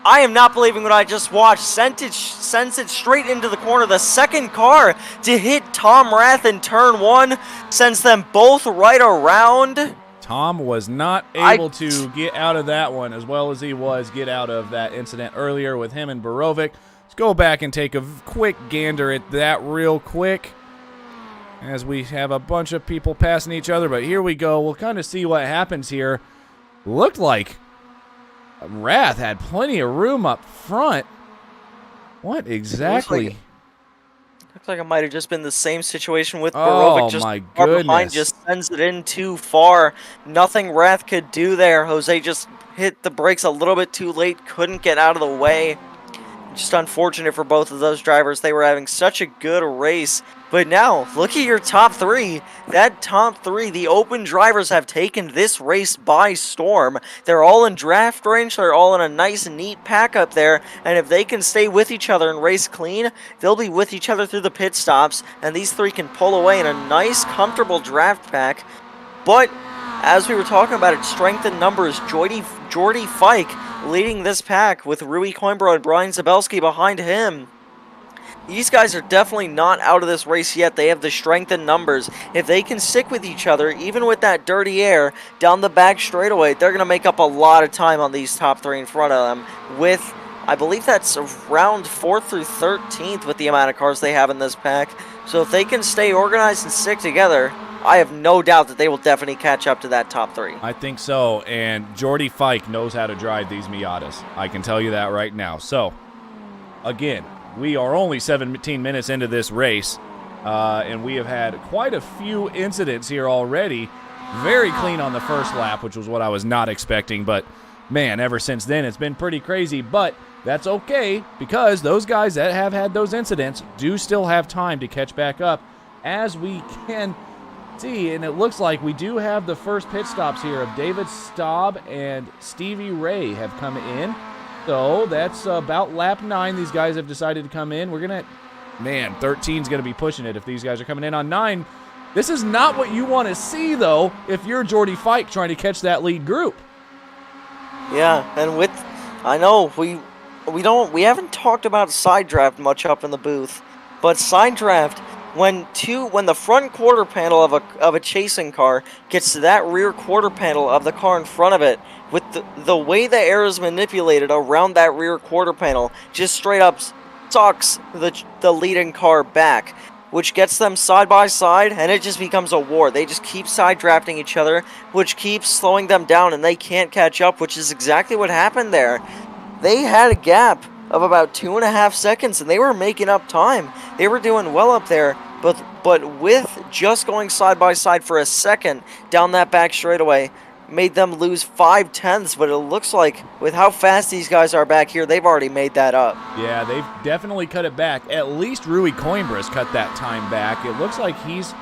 I am not believing what I just watched. Sends it straight into the corner. The second car to hit Tom Rath in turn 1. Sends them both right around. Tom was not able to get out of that one as well as he get out of that incident earlier with him and Borovic. Let's go back and take a quick gander at that real quick as we have a bunch of people passing each other. But here we go. We'll kind of see what happens here. Looked like Rath had plenty of room up front. What exactly? Looks like it might have just been the same situation with Borovic. Just my far goodness. behind, just sends it in too far. Nothing Rath could do there. Jose just hit the brakes a little bit too late. Couldn't get out of the way. Just unfortunate for both of those drivers. They were having such a good race. But now, look at your top 3. That top 3, the open drivers have taken this race by storm. They're all in draft range. They're all in a nice, neat pack up there. And if they can stay with each other and race clean, they'll be with each other through the pit stops. And these 3 can pull away in a nice, comfortable draft pack. But as we were talking about it, strength in numbers, Jordy Fike leading this pack with Rui Coimbra and Brian Zabelski behind him. These guys are definitely not out of this race yet. They have the strength in numbers. If they can stick with each other, even with that dirty air down the back straightaway, they're going to make up a lot of time on these top 3 in front of them with, I believe that's around 4th through 13th with the amount of cars they have in this pack. So if they can stay organized and stick together, I have no doubt that they will definitely catch up to that top 3. I think so, and Jordy Fike knows how to drive these Miatas. I can tell you that right now. So, again, we are only 17 minutes into this race, and we have had quite a few incidents here already. Very clean on the first lap, which was what I was not expecting, but, man, ever since then it's been pretty crazy, but that's okay because those guys that have had those incidents do still have time to catch back up as we can see, and it looks like we do have the first pit stops here of David Staub and Stevie Ray have come in. So that's about lap 9. These guys have decided to come in. We're going to, man, 13's going to be pushing it if these guys are coming in on 9. This is not what you want to see, though, if you're Jordy Fike trying to catch that lead group. Yeah, and with, I know we haven't talked about side draft much up in the booth, but side draft when the front quarter panel of a chasing car gets to that rear quarter panel of the car in front of it, with the way the air is manipulated around that rear quarter panel, just straight up sucks the leading car back, which gets them side by side, and it just becomes a war. They just keep side drafting each other, which keeps slowing them down, and they can't catch up, which is exactly what happened there. They had a gap of about 2.5 seconds, and they were making up time. They were doing well up there, but with just going side by side for a second down that back straightaway, made them lose 5/10. But it looks like with how fast these guys are back here, they've already made that up. Yeah, they've definitely cut it back. At least Rui Coimbra's cut that time back. It looks like he's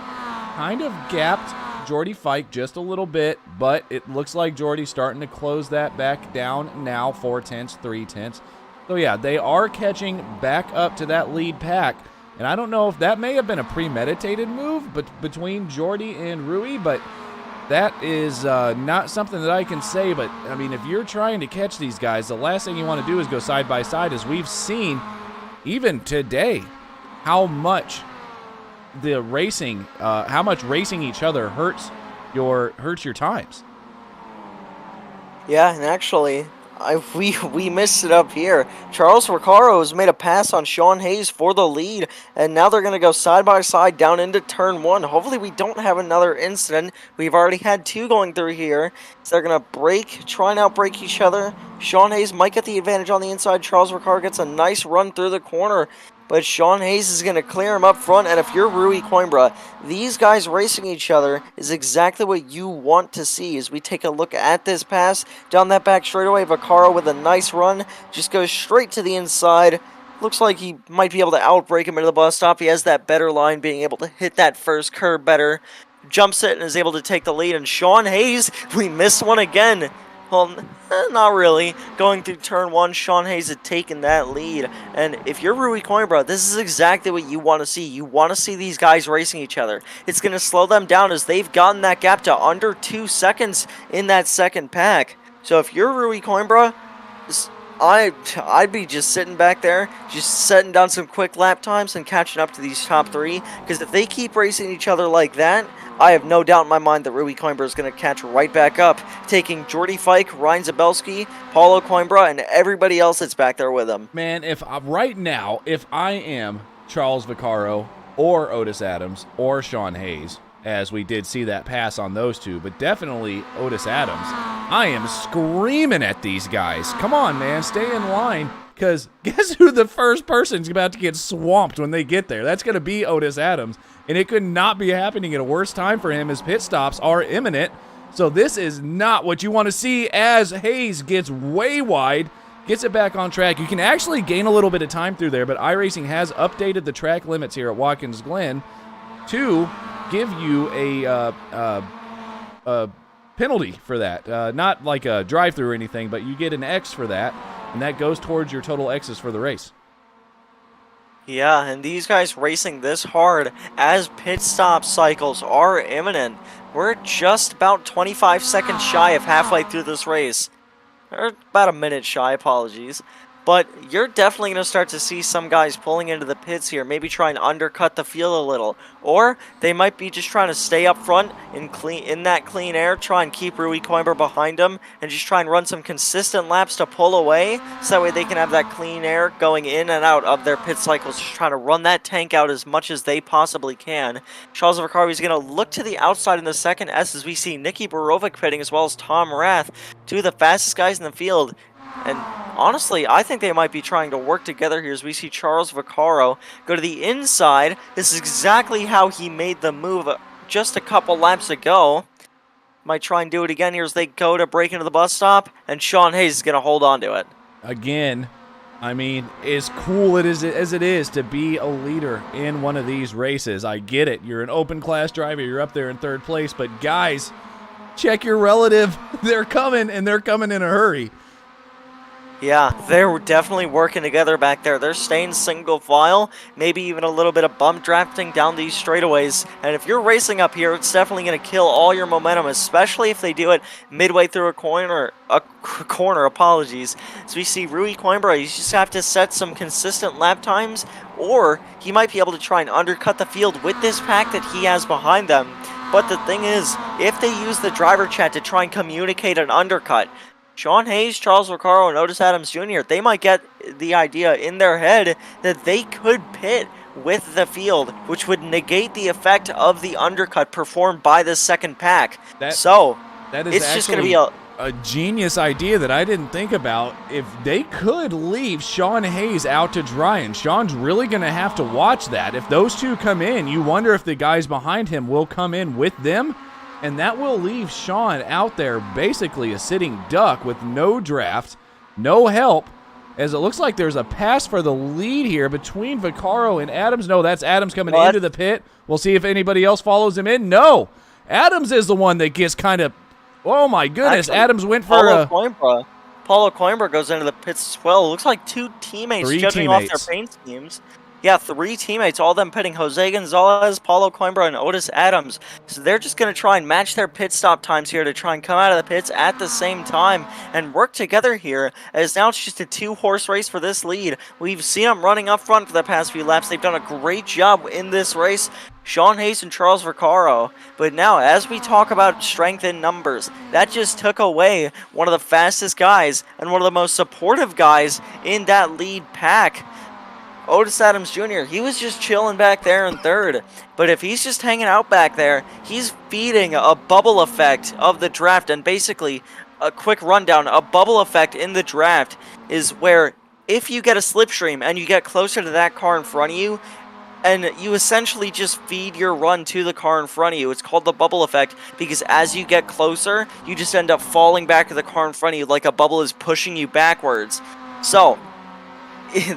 kind of gapped Jordy Fike just a little bit, but it looks like Jordy's starting to close that back down now, 4/10, 3/10. So yeah, they are catching back up to that lead pack. And I don't know if that may have been a premeditated move between Jordy and Rui, but that is not something that I can say. But, I mean, if you're trying to catch these guys, the last thing you want to do is go side by side, as we've seen even today how much racing each other hurts your times. Yeah, and actually, we missed it up here. Charles Vaccaro has made a pass on Sean Hayes for the lead, and now they're going to go side by side down into turn 1. Hopefully we don't have another incident. We've already had 2 going through here, so they're going to try and outbrake each other. Sean Hayes might get the advantage on the inside. Charles Vaccaro gets a nice run through the corner, but Sean Hayes is going to clear him up front. And if you're Rui Coimbra, these guys racing each other is exactly what you want to see. As we take a look at this pass down that back straightaway, Vaccaro with a nice run just goes straight to the inside. Looks like he might be able to outbrake him into the bus stop. He has that better line, being able to hit that first curb better. Jumps it and is able to take the lead. And Sean Hayes, we missed one again. Well, not really. Going through turn 1, Sean Hayes had taken that lead. And if you're Rui Coimbra, this is exactly what you want to see. You want to see these guys racing each other. It's going to slow them down as they've gotten that gap to under 2 seconds in that second pack. So if you're Rui Coimbra, I'd be just sitting back there, just setting down some quick lap times and catching up to these top 3. Because if they keep racing each other like that, I have no doubt in my mind that Rui Coimbra is going to catch right back up, taking Jordy Fike, Ryan Zabelski, Paulo Coimbra, and everybody else that's back there with him. Man, if I am Charles Vaccaro or Otis Adams or Sean Hayes, as we did see that pass on those two, but definitely Otis Adams, I am screaming at these guys. Come on, man, stay in line, because guess who the first person's about to get swamped when they get there? That's going to be Otis Adams. And it could not be happening at a worse time for him, as pit stops are imminent. So this is not what you want to see, as Hayes gets way wide, gets it back on track. You can actually gain a little bit of time through there, but iRacing has updated the track limits here at Watkins Glen to give you a penalty for that. Not like a drive-through or anything, but you get an X for that, and that goes towards your total X's for the race. Yeah, and these guys racing this hard as pit stop cycles are imminent. We're just about 25 seconds shy of halfway through this race. Or about a minute shy, apologies. But you're definitely going to start to see some guys pulling into the pits here, maybe try and undercut the field a little. Or they might be just trying to stay up front in that clean air, try and keep Rui Coimbra behind them, and just try and run some consistent laps to pull away, so that way they can have that clean air going in and out of their pit cycles, just trying to run that tank out as much as they possibly can. Charles Vaccaro is going to look to the outside in the second S as we see Nicky Borovic pitting, as well as Tom Rath, 2 of the fastest guys in the field. And honestly, I think they might be trying to work together here as we see Charles Vaccaro go to the inside. This is exactly how he made the move just a couple laps ago. Might try and do it again here as they go to break into the bus stop, and Sean Hayes is going to hold on to it. Again, I mean, as cool as it is to be a leader in one of these races, I get it. You're an open class driver. You're up there in 3rd place. But guys, check your relative. They're coming, and they're coming in a hurry. Yeah, they're definitely working together back there. They're staying single file, maybe even a little bit of bump drafting down these straightaways. And if you're racing up here, it's definitely going to kill all your momentum, especially if they do it midway through a corner, apologies. So we see Rui Coimbra, you just have to set some consistent lap times or he might be able to try and undercut the field with this pack that he has behind them. But the thing is, if they use the driver chat to try and communicate an undercut, Sean Hayes, Charles Vaccaro, and Otis Adams Jr., they might get the idea in their head that they could pit with the field, which would negate the effect of the undercut performed by the second pack. That is it's just going to be a genius idea that I didn't think about. If they could leave Sean Hayes out to dry, and Sean's really going to have to watch that. If those two come in, you wonder if the guys behind him will come in with them, and that will leave Sean out there basically a sitting duck with no draft, no help, as it looks like there's a pass for the lead here between Vaccaro and Adams. No, that's Adams coming into the pit. We'll see if anybody else follows him in. No, Adams is the one that gets kind of, oh my goodness, actually, Adams went for Paulo Coimbra goes into the pits as well. It looks like three teammates off their paint schemes. Yeah, 3 teammates, all of them pitting Jose Gonzalez, Paulo Coimbra, and Otis Adams. So they're just going to try and match their pit stop times here to try and come out of the pits at the same time and work together here, as now it's just a 2-horse race for this lead. We've seen them running up front for the past few laps. They've done a great job in this race, Sean Hayes and Charles Vaccaro. But now, as we talk about strength in numbers, that just took away one of the fastest guys and one of the most supportive guys in that lead pack. Otis Adams Jr., he was just chilling back there in third. But if he's just hanging out back there, he's feeding a bubble effect of the draft. And basically, a quick rundown, a bubble effect in the draft is where if you get a slipstream and you get closer to that car in front of you, and you essentially just feed your run to the car in front of you. It's called the bubble effect because as you get closer, you just end up falling back to the car in front of you like a bubble is pushing you backwards. So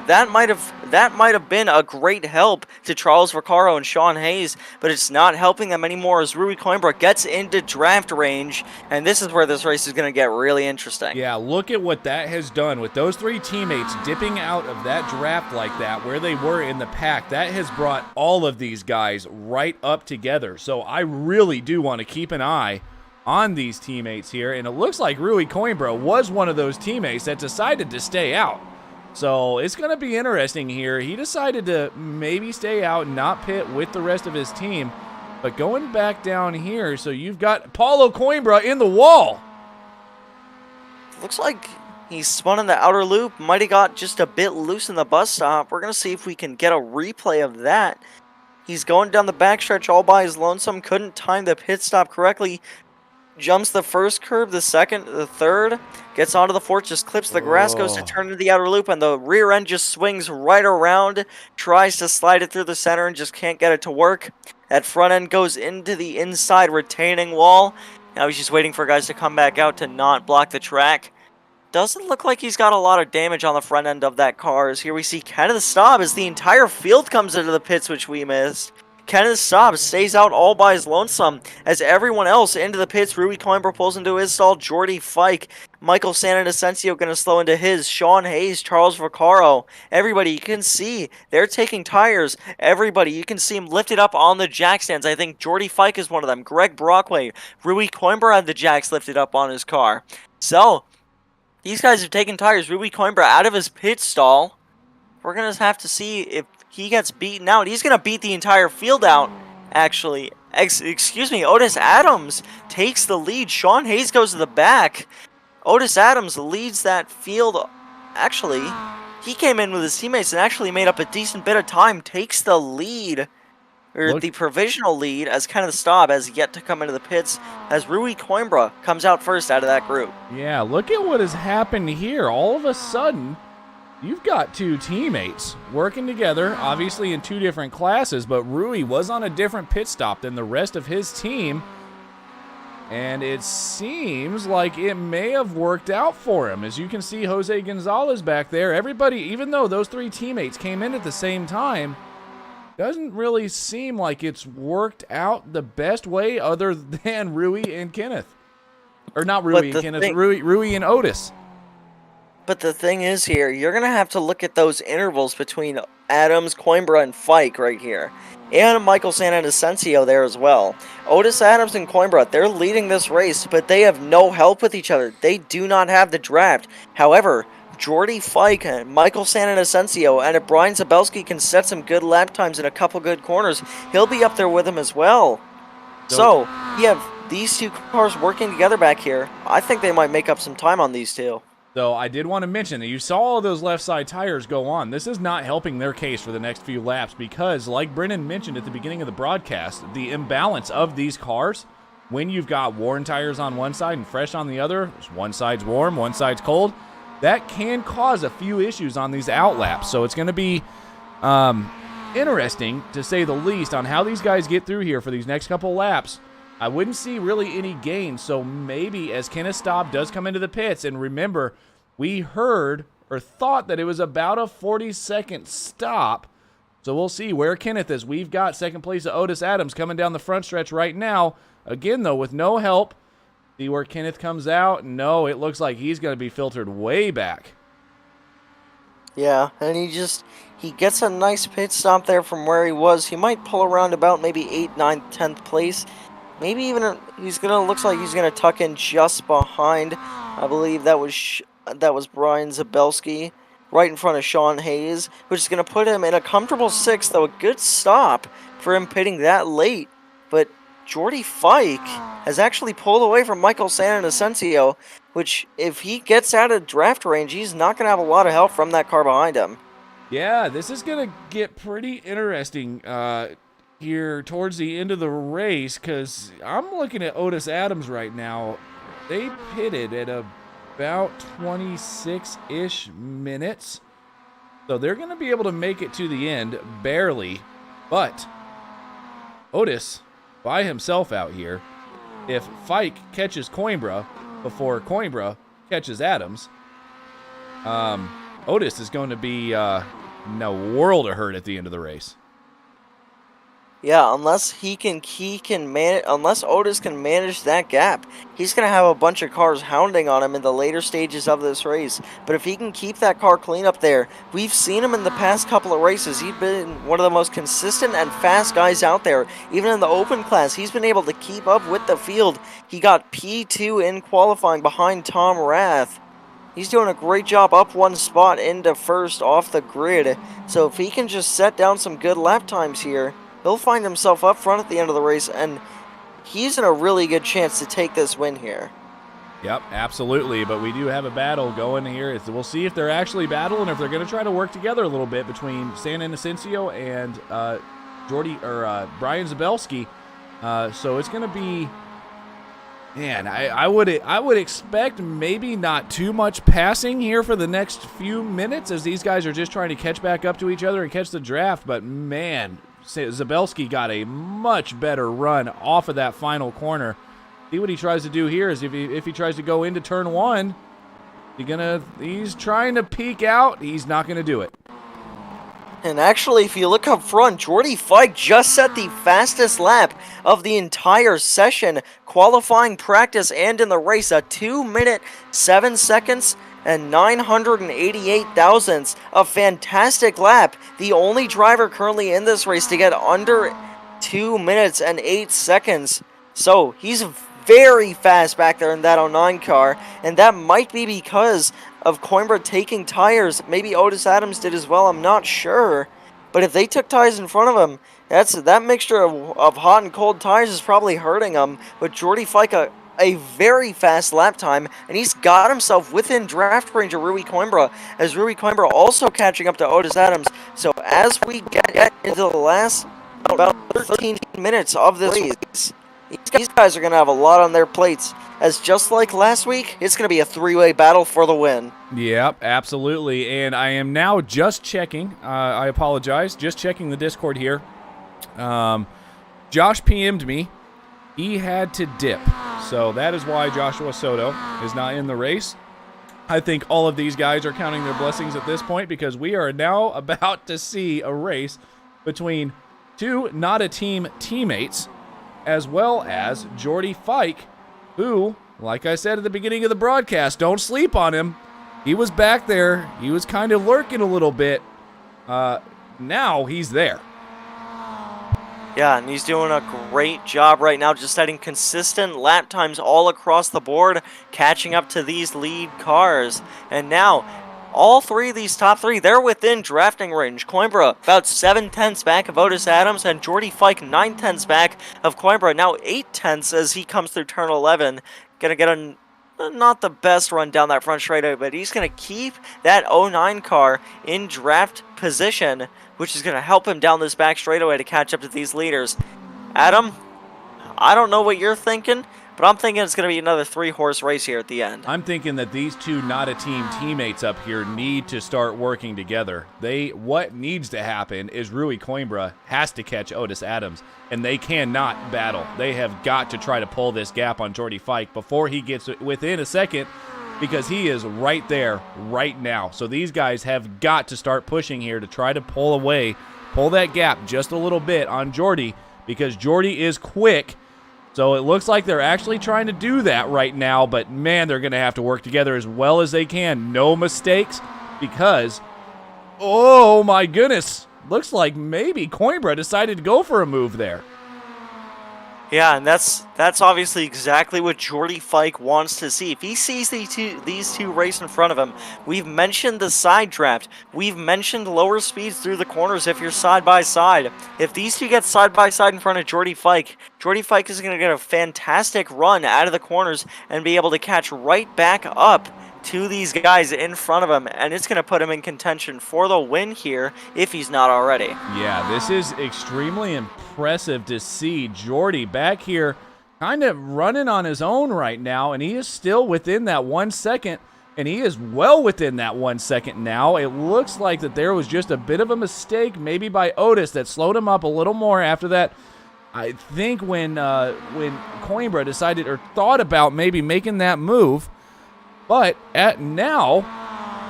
that might have been a great help to Charles Vaccaro and Sean Hayes, but it's not helping them anymore as Rui Coimbra gets into draft range, and this is where this race is going to get really interesting. Yeah, look at what that has done with those 3 teammates dipping out of that draft like that, where they were in the pack. That has brought all of these guys right up together. So I really do want to keep an eye on these teammates here, and it looks like Rui Coimbra was one of those teammates that decided to stay out. So it's going to be interesting here. He decided to maybe stay out and not pit with the rest of his team. But going back down here, so you've got Paulo Coimbra in the wall. Looks like he spun in the outer loop. Might have got just a bit loose in the bus stop. We're going to see if we can get a replay of that. He's going down the backstretch all by his lonesome. Couldn't time the pit stop correctly. Jumps the first curb, the second, the third, gets onto the fourth, just clips the grass, goes to turn into the outer loop, and the rear end just swings right around, tries to slide it through the center and just can't get it to work. That front end goes into the inside retaining wall. Now he's just waiting for guys to come back out to not block the track. Doesn't look like he's got a lot of damage on the front end of that car, as here we see Kenneth Staub as the entire field comes into the pits, which we missed. Kenneth Staub stays out all by his lonesome as everyone else into the pits. Rui Coimbra pulls into his stall. Jordy Fike, Michael Santadesencio going to slow into his. Sean Hayes, Charles Vaccaro. Everybody, you can see they're taking tires. Everybody, you can see him lifted up on the jack stands. I think Jordy Fike is one of them. Greg Brockway, Rui Coimbra had the jacks lifted up on his car. So, these guys have taken tires. Rui Coimbra out of his pit stall. We're going to have to see if he gets beaten out. He's going to beat the entire field out, actually. Excuse me, Otis Adams takes the lead. Sean Hayes goes to the back. Otis Adams leads that field. Actually, he came in with his teammates and actually made up a decent bit of time. Takes the lead, or the provisional lead, as Kenneth Staub has yet to come into the pits, as Rui Coimbra comes out first out of that group. Yeah, look at what has happened here. All of a sudden, you've got 2 teammates working together, obviously in 2 different classes, but Rui was on a different pit stop than the rest of his team, and it seems like it may have worked out for him. As you can see, Jose Gonzalez back there. Everybody, even though those 3 teammates came in at the same time, doesn't really seem like it's worked out the best way other than Rui and Kenneth. Or not Rui and Kenneth, Rui and Otis. But the thing is here, you're going to have to look at those intervals between Adams, Coimbra, and Fike right here. And Michael Santadesencio there as well. Otis Adams and Coimbra, they're leading this race, but they have no help with each other. They do not have the draft. However, Jordy Fike, Michael Santanesensio, and if Brian Zabelski can set some good lap times in a couple good corners, he'll be up there with him as well. So, you have these two cars working together back here. I think they might make up some time on these two. So I did want to mention that you saw all those left side tires go on. This is not helping their case for the next few laps because, like Brennan mentioned at the beginning of the broadcast, the imbalance of these cars, when you've got worn tires on one side and fresh on the other, one side's warm, one side's cold, that can cause a few issues on these out laps. So it's going to be interesting, to say the least, on how these guys get through here for these next couple laps. I wouldn't see really any gain, so maybe as Kenneth Staub does come into the pits, and remember, we heard or thought that it was about a 40-second stop, so we'll see where Kenneth is. We've got second place of Otis Adams coming down the front stretch right now. Again, though, with no help. See where Kenneth comes out. No, it looks like he's going to be filtered way back. Yeah, and he gets a nice pit stop there from where he was. He might pull around about maybe 8th, 9th, 10th place. Maybe even looks like he's gonna tuck in just behind. I believe that was Brian Zabelski, right in front of Sean Hayes, which is gonna put him in a comfortable 6th, though a good stop for him pitting that late. But Jordy Fike has actually pulled away from Michael Santanesensio, which if he gets out of draft range, he's not gonna have a lot of help from that car behind him. Yeah, this is gonna get pretty interesting here towards the end of the race, because I'm looking at Otis Adams right now. They pitted at about 26-ish minutes, so they're going to be able to make it to the end, barely. But Otis by himself out here, if Fike catches Coimbra before Coimbra catches Adams, Otis is going to be in a world of hurt at the end of the race. Yeah, unless unless Otis can manage that gap, he's going to have a bunch of cars hounding on him in the later stages of this race. But if he can keep that car clean up there, we've seen him in the past couple of races. He's been one of the most consistent and fast guys out there. Even in the open class, he's been able to keep up with the field. He got P2 in qualifying behind Tom Rath. He's doing a great job up one spot into first off the grid. So if he can just set down some good lap times here, he'll find himself up front at the end of the race, and he's in a really good chance to take this win here. Yep, absolutely, but we do have a battle going here. We'll see if they're actually battling, or if they're going to try to work together a little bit between Santanesensio and Brian Zabelski. So it's going to be, man, I would expect maybe not too much passing here for the next few minutes, as these guys are just trying to catch back up to each other and catch the draft, but man, Zabelski got a much better run off of that final corner. See what he tries to do here is if he tries to go into turn one, he's trying to peek out. He's not going to do it. And actually, if you look up front, Jordy Fike just set the fastest lap of the entire session, qualifying, practice, and in the race. A 2-minute, 7 seconds, and 988 thousandths. A fantastic lap. The only driver currently in this race to get under 2 minutes and 8 seconds. So he's very fast back there in that 09 car, and that might be because of Coimbra taking tires. Maybe Otis Adams did as well, I'm not sure. But if they took tires in front of him, that mixture of hot and cold tires is probably hurting him. But Jordy Fike, a very fast lap time, and he's got himself within draft range of Rui Coimbra, as Rui Coimbra also catching up to Otis Adams. So as we get into the last about 13 minutes of this race, these guys are going to have a lot on their plates, as just like last week, it's going to be a three-way battle for the win. Yep, absolutely, and I am now just checking, I apologize, just checking the Discord here. Josh PM'd me. He had to dip, so that is why Joshua Soto is not in the race. I think all of these guys are counting their blessings at this point, because we are now about to see a race between two not-a-team teammates, as well as Jordy Fike, who, like I said at the beginning of the broadcast, don't sleep on him. He was back there. He was kind of lurking a little bit. Now he's there. Yeah, and he's doing a great job right now, just setting consistent lap times all across the board, catching up to these lead cars. And now, all three of these top three, they're within drafting range. Coimbra about 7/10 back of Otis Adams, and Jordy Fike 9/10 back of Coimbra. Now 8/10 as he comes through turn 11. Gonna get not the best run down that front straightaway, but he's gonna keep that 09 car in draft position, which is gonna help him down this back straightaway to catch up to these leaders. Adam, I don't know what you're thinking, but I'm thinking it's going to be another 3-horse race here at the end. I'm thinking that these two not-a-team teammates up here need to start working together. What needs to happen is Rui Coimbra has to catch Otis Adams, and they cannot battle. They have got to try to pull this gap on Jordy Fike before he gets within a second, because he is right there right now. So these guys have got to start pushing here to try to pull that gap just a little bit on Jordy, because Jordy is quick. So it looks like they're actually trying to do that right now, but man, they're going to have to work together as well as they can. No mistakes, because, oh my goodness, looks like maybe Coimbra decided to go for a move there. Yeah, and that's obviously exactly what Jordy Fike wants to see. If he sees these two race in front of him, we've mentioned the side draft. We've mentioned lower speeds through the corners if you're side by side. If these two get side by side in front of Jordy Fike is going to get a fantastic run out of the corners and be able to catch right back up to these guys in front of him, and it's going to put him in contention for the win here if he's not already. Yeah, this is extremely impressive to see Jordy back here kind of running on his own right now, and he is still within that 1 second, and he is well within that 1 second now. It looks like that there was just a bit of a mistake maybe by Otis that slowed him up a little more after that. I think when Coimbra decided or thought about maybe making that move. But now,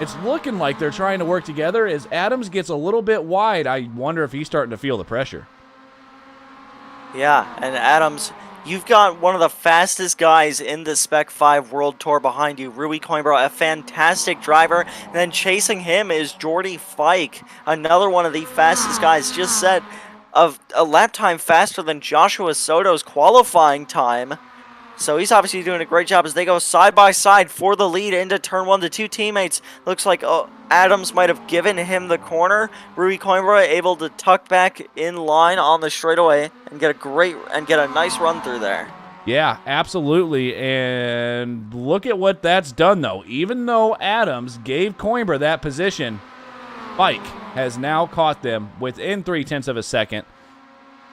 it's looking like they're trying to work together. As Adams gets a little bit wide, I wonder if he's starting to feel the pressure. Yeah, and Adams, you've got one of the fastest guys in the Spec-5 World Tour behind you, Rui Coimbra, a fantastic driver. And then chasing him is Jordy Fike, another one of the fastest guys, just set of a lap time faster than Joshua Soto's qualifying time. So he's obviously doing a great job as they go side by side for the lead into turn 1. The two teammates, looks like Adams might have given him the corner. Rui Coimbra able to tuck back in line on the straightaway and get a nice run through there. Yeah, absolutely. And look at what that's done, though. Even though Adams gave Coimbra that position, Fike has now caught them within 0.3 of a second.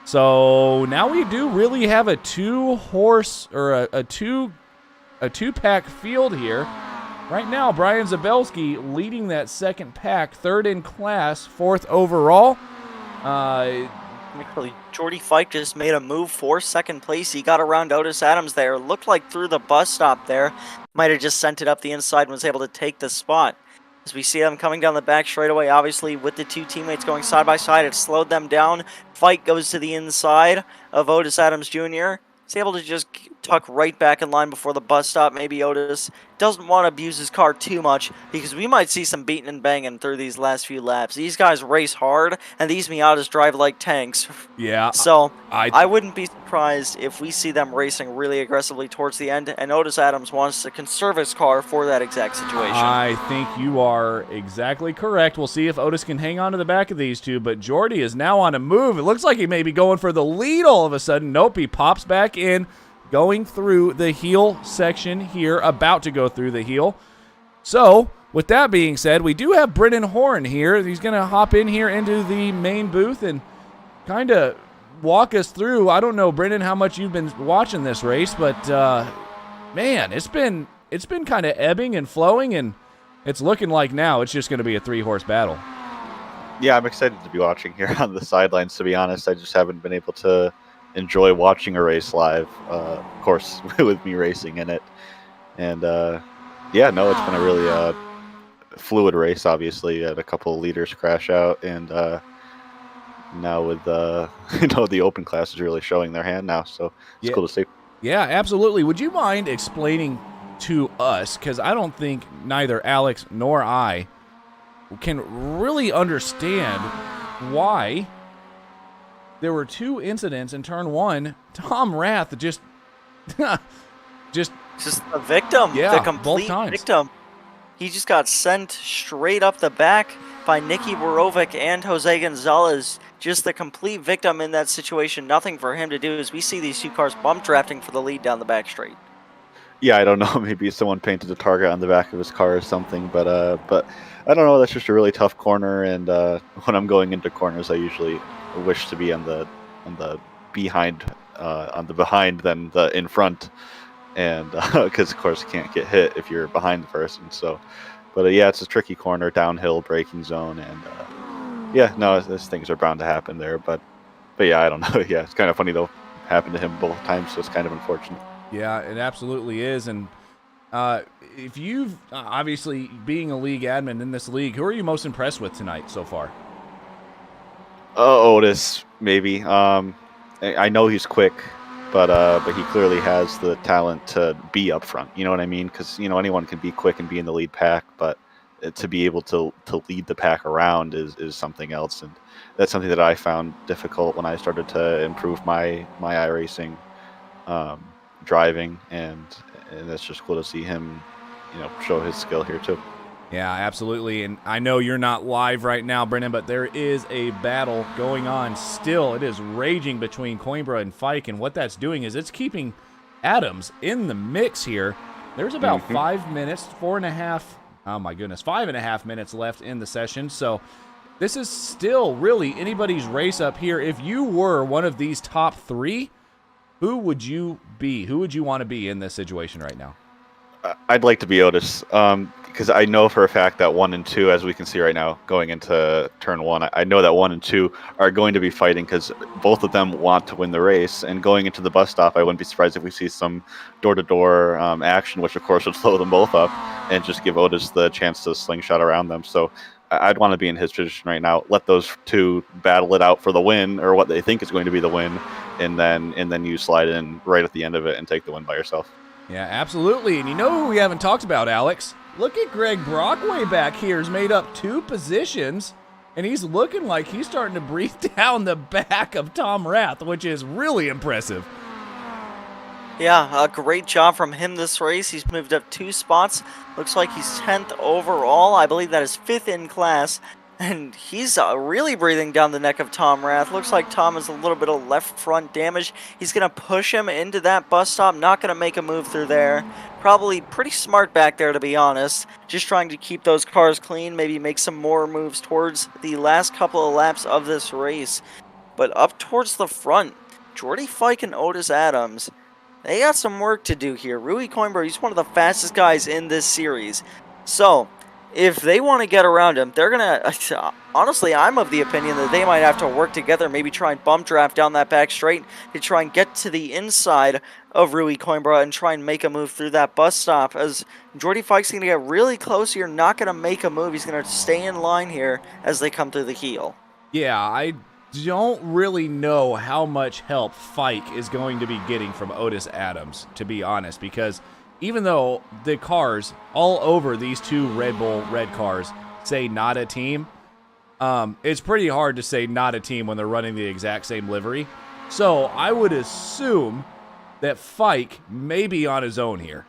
So now we do really have a 2-horse or a two-pack field here. Right now, Brian Zabelski leading that second pack, 3rd in class, 4th overall. Jordy Fike just made a move for second place. He got around Otis Adams there. Looked like through the bus stop there. Might have just sent it up the inside and was able to take the spot. As we see them coming down the back straightaway, obviously with the two teammates going side by side, it slowed them down. Fike goes to the inside of Otis Adams Jr. He's able to just tuck right back in line before the bus stop. Maybe Otis doesn't want to abuse his car too much, because we might see some beating and banging through these last few laps. These guys race hard, and these Miatas drive like tanks. Yeah. So I wouldn't be surprised if we see them racing really aggressively towards the end, and Otis Adams wants to conserve his car for that exact situation. I think you are exactly correct. We'll see if Otis can hang on to the back of these two, but Jordy is now on a move. It looks like he may be going for the lead all of a sudden. Nope, he pops back in, going through the heel section here, about to go through the heel. So, with that being said, we do have Brennan Horn here. He's going to hop in here into the main booth and kind of walk us through. I don't know, Brennan, how much you've been watching this race, but man, it's been kind of ebbing and flowing, and it's looking like now it's just going to be a 3-horse battle. Yeah, I'm excited to be watching here on the sidelines, to be honest. I just haven't been able to enjoy watching a race live, of course, with me racing in it. And yeah, no, it's been a really fluid race. Obviously, had a couple of leaders crash out, and now with the open class is really showing their hand now, so it's cool to see. Yeah, absolutely. Would you mind explaining to us, because I don't think neither Alex nor I can really understand why there were 2 incidents in turn 1. Tom Rath just a victim. Yeah, the complete both times. victim. He just got sent straight up the back by Nicky Borovic and Jose Gonzalez. Just the complete victim in that situation. Nothing for him to do as we see these two cars bump drafting for the lead down the back straight. Yeah, I don't know. Maybe someone painted a target on the back of his car or something, but I don't know. That's just a really tough corner, and when I'm going into corners, I usually wish to be on the behind than the in front, and because of course you can't get hit if you're behind the person. So, but yeah, it's a tricky corner, downhill braking zone, and yeah, no, these things are bound to happen there. But yeah, I don't know. Yeah, it's kind of funny though. Happened to him both times, so it's kind of unfortunate. Yeah, it absolutely is. And if you've obviously being a league admin in this league, who are you most impressed with tonight so far? Otis, maybe. I know he's quick, but he clearly has the talent to be up front. You know what I mean? Because anyone can be quick and be in the lead pack, but to be able to lead the pack around is something else, and that's something that I found difficult when I started to improve my iRacing driving, and that's just cool to see him, show his skill here too. Yeah, absolutely. And I know you're not live right now, Brennan, but there is a battle going on still. It is raging between Coimbra and Fike, and what that's doing is it's keeping Adams in the mix here. There's about 5 minutes, 5.5 minutes left in the session. So this is still really anybody's race up here. If you were one of these top three, who would you be? Who would you want to be in this situation right now? I'd like to be Otis, because I know for a fact that 1 and 2, as we can see right now, going into turn 1, I know that 1 and 2 are going to be fighting because both of them want to win the race. And going into the bus stop, I wouldn't be surprised if we see some door-to-door action, which of course would slow them both up and just give Otis the chance to slingshot around them. So I'd want to be in his position right now. Let those two battle it out for the win, or what they think is going to be the win, and then you slide in right at the end of it and take the win by yourself. Yeah, absolutely. And you know who we haven't talked about, Alex? Look at Greg Brockway back here. He's made up 2 positions, and he's looking like he's starting to breathe down the back of Tom Rath, which is really impressive. Yeah, a great job from him this race. He's moved up 2 spots. Looks like he's 10th overall. I believe that is 5th in class. And he's really breathing down the neck of Tom Rath. Looks like Tom has a little bit of left front damage. He's going to push him into that bus stop. Not going to make a move through there. Probably pretty smart back there, to be honest. Just trying to keep those cars clean. Maybe make some more moves towards the last couple of laps of this race. But up towards the front, Jordy Fike and Otis Adams, they got some work to do here. Rui Coimbra, he's one of the fastest guys in this series. So if they want to get around him, they're going to... Honestly, I'm of the opinion that they might have to work together, maybe try and bump draft down that back straight to try and get to the inside of Rui Coimbra and try and make a move through that bus stop, as Jordy Fike's going to get really close here, not going to make a move. He's going to stay in line here as they come through the heel. Yeah, I don't really know how much help Fike is going to be getting from Otis Adams, to be honest, because even though the cars all over these 2 Red Bull red cars say not a team, it's pretty hard to say not a team when they're running the exact same livery. So I would assume that Fike may be on his own here.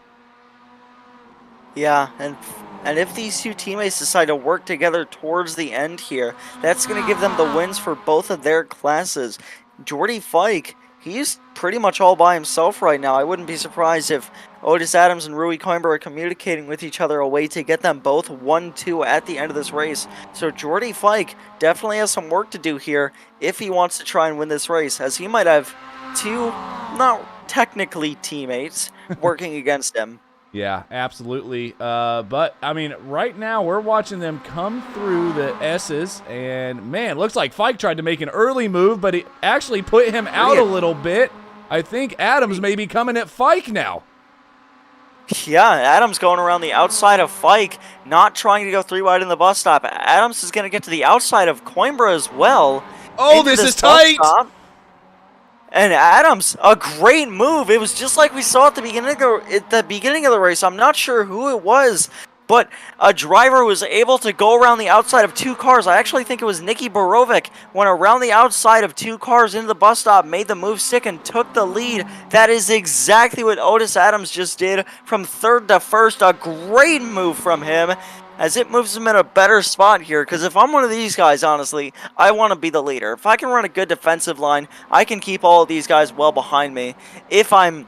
Yeah, and if these 2 teammates decide to work together towards the end here, that's going to give them the wins for both of their classes. Jordy Fike, he's pretty much all by himself right now. I wouldn't be surprised if Otis Adams and Rui Coimbra are communicating with each other a way to get them both 1-2 at the end of this race. So Jordy Fike definitely has some work to do here if he wants to try and win this race, as he might have 2, not technically teammates, working against him. Yeah, absolutely. But, I mean, right now we're watching them come through the S's, and, man, looks like Fike tried to make an early move, but it actually put him out a little bit. I think Adams may be coming at Fike now. Yeah, Adams going around the outside of Fike, not trying to go 3 wide in the bus stop. Adams is going to get to the outside of Coimbra as well. Oh, this is tight! And Adams, a great move. It was just like we saw at the beginning of the race. I'm not sure who it was, but a driver was able to go around the outside of 2 cars. I actually think it was Nicky Borovic went around the outside of 2 cars into the bus stop, made the move stick, and took the lead. That is exactly what Otis Adams just did from 3rd to 1st. A great move from him, as it moves him in a better spot here, because if I'm one of these guys, honestly, I want to be the leader. If I can run a good defensive line, I can keep all of these guys well behind me. Because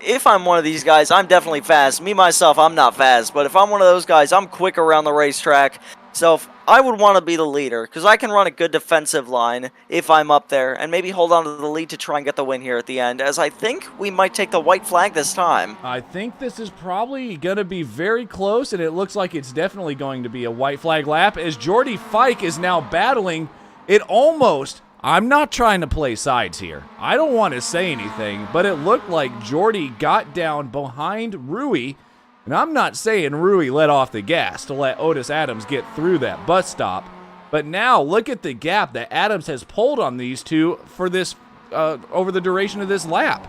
if I'm one of these guys, I'm definitely fast. Me, myself, I'm not fast, but if I'm one of those guys, I'm quick around the racetrack. So I would want to be the leader, because I can run a good defensive line if I'm up there, and maybe hold on to the lead to try and get the win here at the end, as I think we might take the white flag this time. I think this is probably going to be very close, and it looks like it's definitely going to be a white flag lap, as Jordy Fike is now battling it almost. I'm not trying to play sides here. I don't want to say anything, but it looked like Jordy got down behind Rui. And I'm not saying Rui let off the gas to let Otis Adams get through that bus stop. But now look at the gap that Adams has pulled on these two for this over the duration of this lap.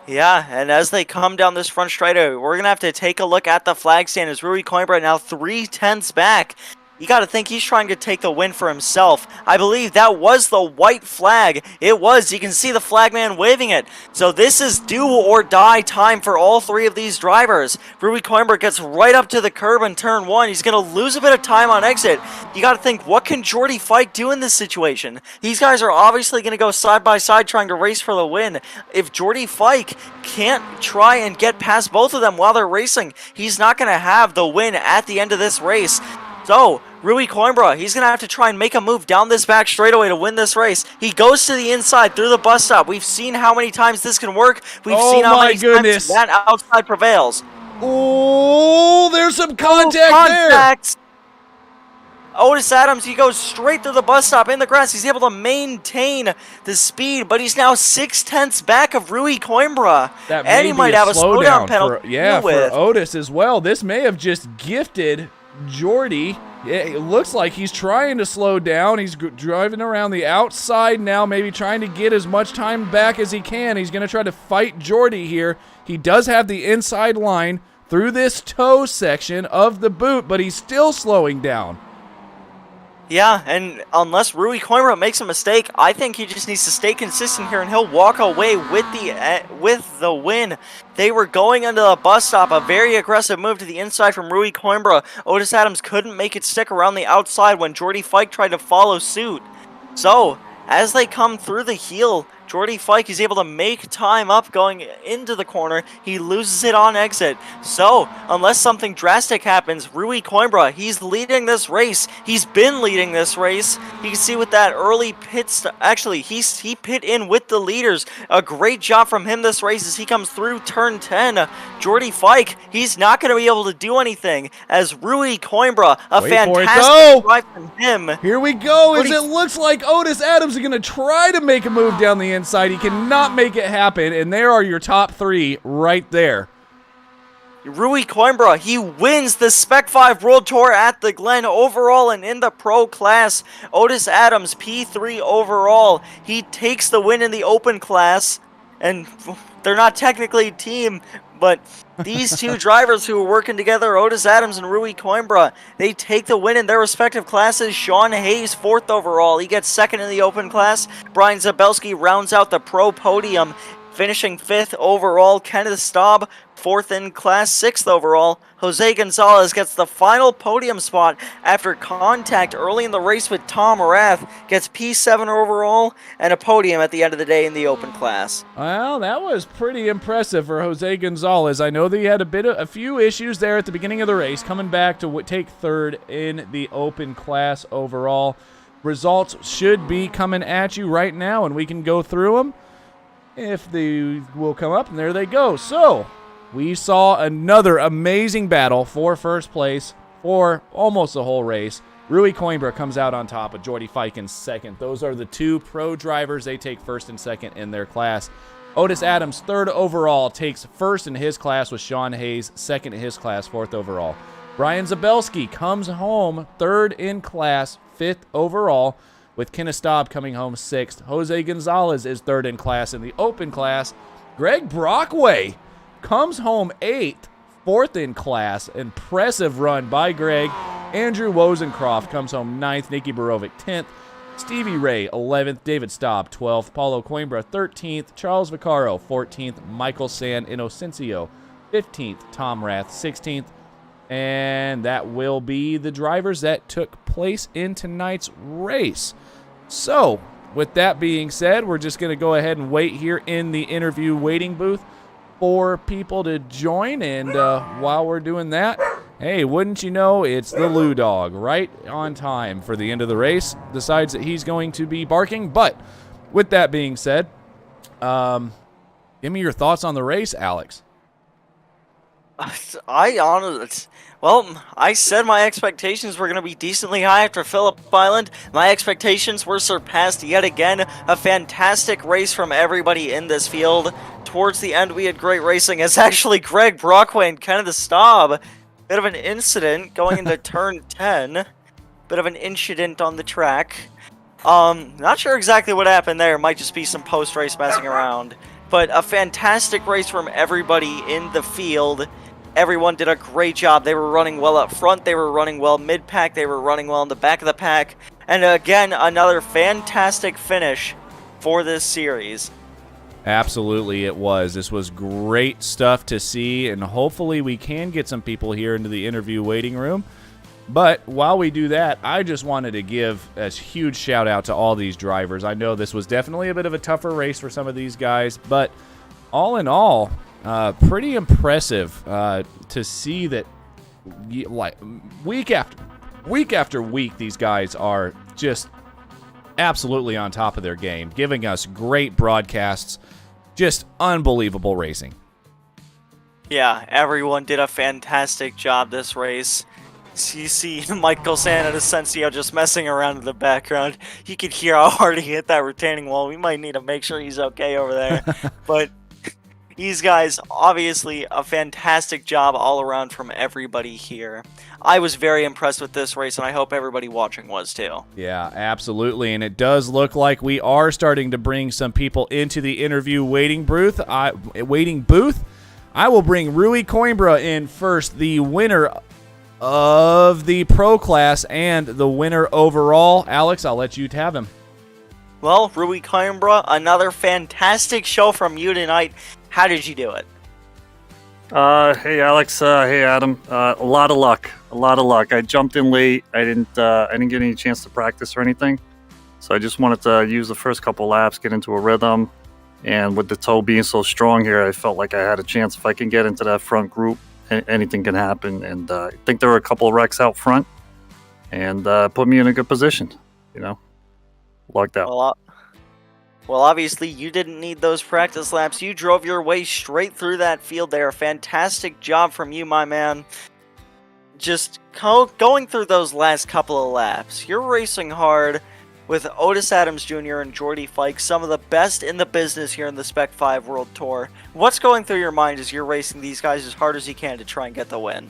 Yeah, and as they come down this front straightaway, we're going to have to take a look at the flag stand as Rui Coimbra now 3/10 back. You got to think he's trying to take the win for himself. I believe that was the white flag. It was. You can see the flagman waving it. So this is do or die time for all 3 of these drivers. Rui Coimbra gets right up to the curb in turn 1. He's going to lose a bit of time on exit. You got to think, what can Jordy Fike do in this situation? These guys are obviously going to go side by side trying to race for the win. If Jordy Fike can't try and get past both of them while they're racing, he's not going to have the win at the end of this race. So, Rui Coimbra, he's going to have to try and make a move down this back straightaway to win this race. He goes to the inside through the bus stop. We've seen how many times this can work. We've seen how many times that outside prevails. Oh, there's some contact there. Otis Adams, he goes straight through the bus stop in the grass. He's able to maintain the speed, but he's now 6/10 back of Rui Coimbra. And he might have a slowdown penalty for Otis as well. This may have just gifted Jordy. It looks like he's trying to slow down. He's driving around the outside now, maybe trying to get as much time back as he can. He's going to try to fight Jordy here. He does have the inside line through this toe section of the boot, but he's still slowing down. Yeah, and unless Rui Coimbra makes a mistake, I think he just needs to stay consistent here, and he'll walk away with the win. They were going into the bus stop, a very aggressive move to the inside from Rui Coimbra. Otis Adams couldn't make it stick around the outside when Jordy Fike tried to follow suit. So, as they come through the heel, Jordy Fike is able to make time up going into the corner. He loses it on exit. So, unless something drastic happens, Rui Coimbra, he's leading this race. He's been leading this race. You can see with that early pit actually, he pit in with the leaders. A great job from him this race as he comes through turn 10. Jordy Fike, he's not going to be able to do anything as Rui Coimbra, a fantastic drive from him. Here we go, as it looks like Otis Adams is going to try to make a move down the inside. He cannot make it happen, and there are your top 3 right there. Rui Coimbra, he wins the Spec-5 World Tour at the Glen overall and in the pro class. Otis Adams, P3 overall. He takes the win in the open class, and they're not technically a team, but these 2 drivers who are working together, Otis Adams and Rui Coimbra, they take the win in their respective classes. Sean Hayes, 4th overall. He gets 2nd in the open class. Brian Zabelski rounds out the pro podium, finishing 5th overall. Kenneth Staub, 4th in class, 6th overall. Jose Gonzalez gets the final podium spot after contact early in the race with Tom Rath, gets P7 overall and a podium at the end of the day in the open class. Well, that was pretty impressive for Jose Gonzalez. I know that he had a few issues there at the beginning of the race, coming back to take 3rd in the open class overall. Results should be coming at you right now, and we can go through them if they will come up, and there they go. So, we saw another amazing battle for first place for almost the whole race. Rui Coimbra comes out on top of Jordy Fike in 2nd. Those are the 2 pro drivers. They take 1st and 2nd in their class. Otis Adams, 3rd overall, takes 1st in his class with Sean Hayes, 2nd in his class, 4th overall. Brian Zabelski comes home 3rd in class, 5th overall, with Kenneth Staub coming home 6th. Jose Gonzalez is 3rd in class in the open class. Greg Brockway comes home 8th 4th in class. Impressive run by Greg. Andrew Rosencroft comes home 9th. Nikki Borovic 10th. Stevie Ray 11th. David Staub 12th. Paulo Coimbra 13th. Charles Vaccaro 14th. Michael San Inocencio 15th. Tom Rath 16th. And that will be the drivers that took place in tonight's race. So, with that being said, we're just going to go ahead and wait here in the interview waiting booth for people to join. And while we're doing that, hey, wouldn't you know, it's the Lou Dog right on time for the end of the race. Decides that he's going to be barking. But with that being said, give me your thoughts on the race, Alex. I said my expectations were going to be decently high after Phillip Island. My expectations were surpassed yet again. A fantastic race from everybody in this field. Towards the end, we had great racing as actually Greg Brockway and Kenneth the Staub. Bit of an incident going into turn 10. Bit of an incident on the track. Not sure exactly what happened there. Might just be some post-race messing around. But a fantastic race from everybody in the field. Everyone did a great job. They were running well up front. They were running well mid-pack. They were running well in the back of the pack. And again, another fantastic finish for this series. Absolutely, it was. This was great stuff to see, and hopefully we can get some people here into the interview waiting room. But while we do that, I just wanted to give a huge shout out to all these drivers. I know this was definitely a bit of a tougher race for some of these guys, but all in all, pretty impressive to see that, like, week after week, these guys are just absolutely on top of their game, giving us great broadcasts, just unbelievable racing. Yeah, everyone did a fantastic job this race. You see Michael San Inocencio just messing around in the background. You could hear how hard he hit that retaining wall. We might need to make sure he's okay over there. But these guys, obviously, a fantastic job all around from everybody here. I was very impressed with this race, and I hope everybody watching was too. Yeah, absolutely. And it does look like we are starting to bring some people into the interview waiting booth. I will bring Rui Coimbra in first, the winner of the Pro Class and the winner overall. Alex, I'll let you have him. Well, Rui Coimbra, another fantastic show from you tonight. How did you do it? Hey Alex, hey Adam. A lot of luck. I jumped in late. I didn't get any chance to practice or anything. So I just wanted to use the first couple laps, get into a rhythm. And with the toe being so strong here, I felt like I had a chance. If I can get into that front group, anything can happen. And I think there were a couple of wrecks out front, and put me in a good position. Lucked out. Well, obviously, you didn't need those practice laps. You drove your way straight through that field there. Fantastic job from you, my man. Just going through those last couple of laps. You're racing hard with Otis Adams Jr. and Jordy Fike, some of the best in the business here in the Spec-5 World Tour. What's going through your mind as you're racing these guys as hard as you can to try and get the win?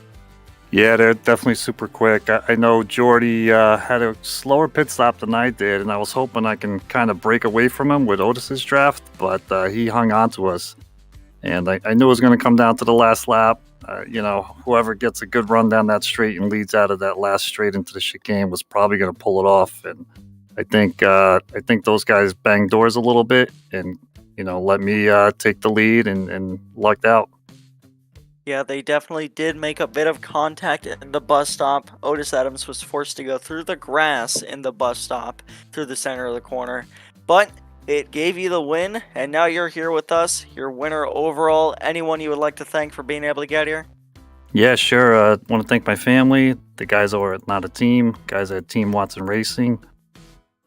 Yeah, they're definitely super quick. I know Jordy had a slower pit stop than I did, and I was hoping I can kind of break away from him with Otis's draft, but he hung on to us. And I knew it was going to come down to the last lap. Whoever gets a good run down that straight and leads out of that last straight into the chicane was probably going to pull it off. And I think those guys banged doors a little bit and, let me take the lead and lucked out. Yeah, they definitely did make a bit of contact in the bus stop. Otis Adams was forced to go through the grass in the bus stop through the center of the corner. But it gave you the win, and now you're here with us, your winner overall. Anyone you would like to thank for being able to get here? Yeah, sure. I want to thank my family, the guys over at Not a Team, guys at Team Watson Racing,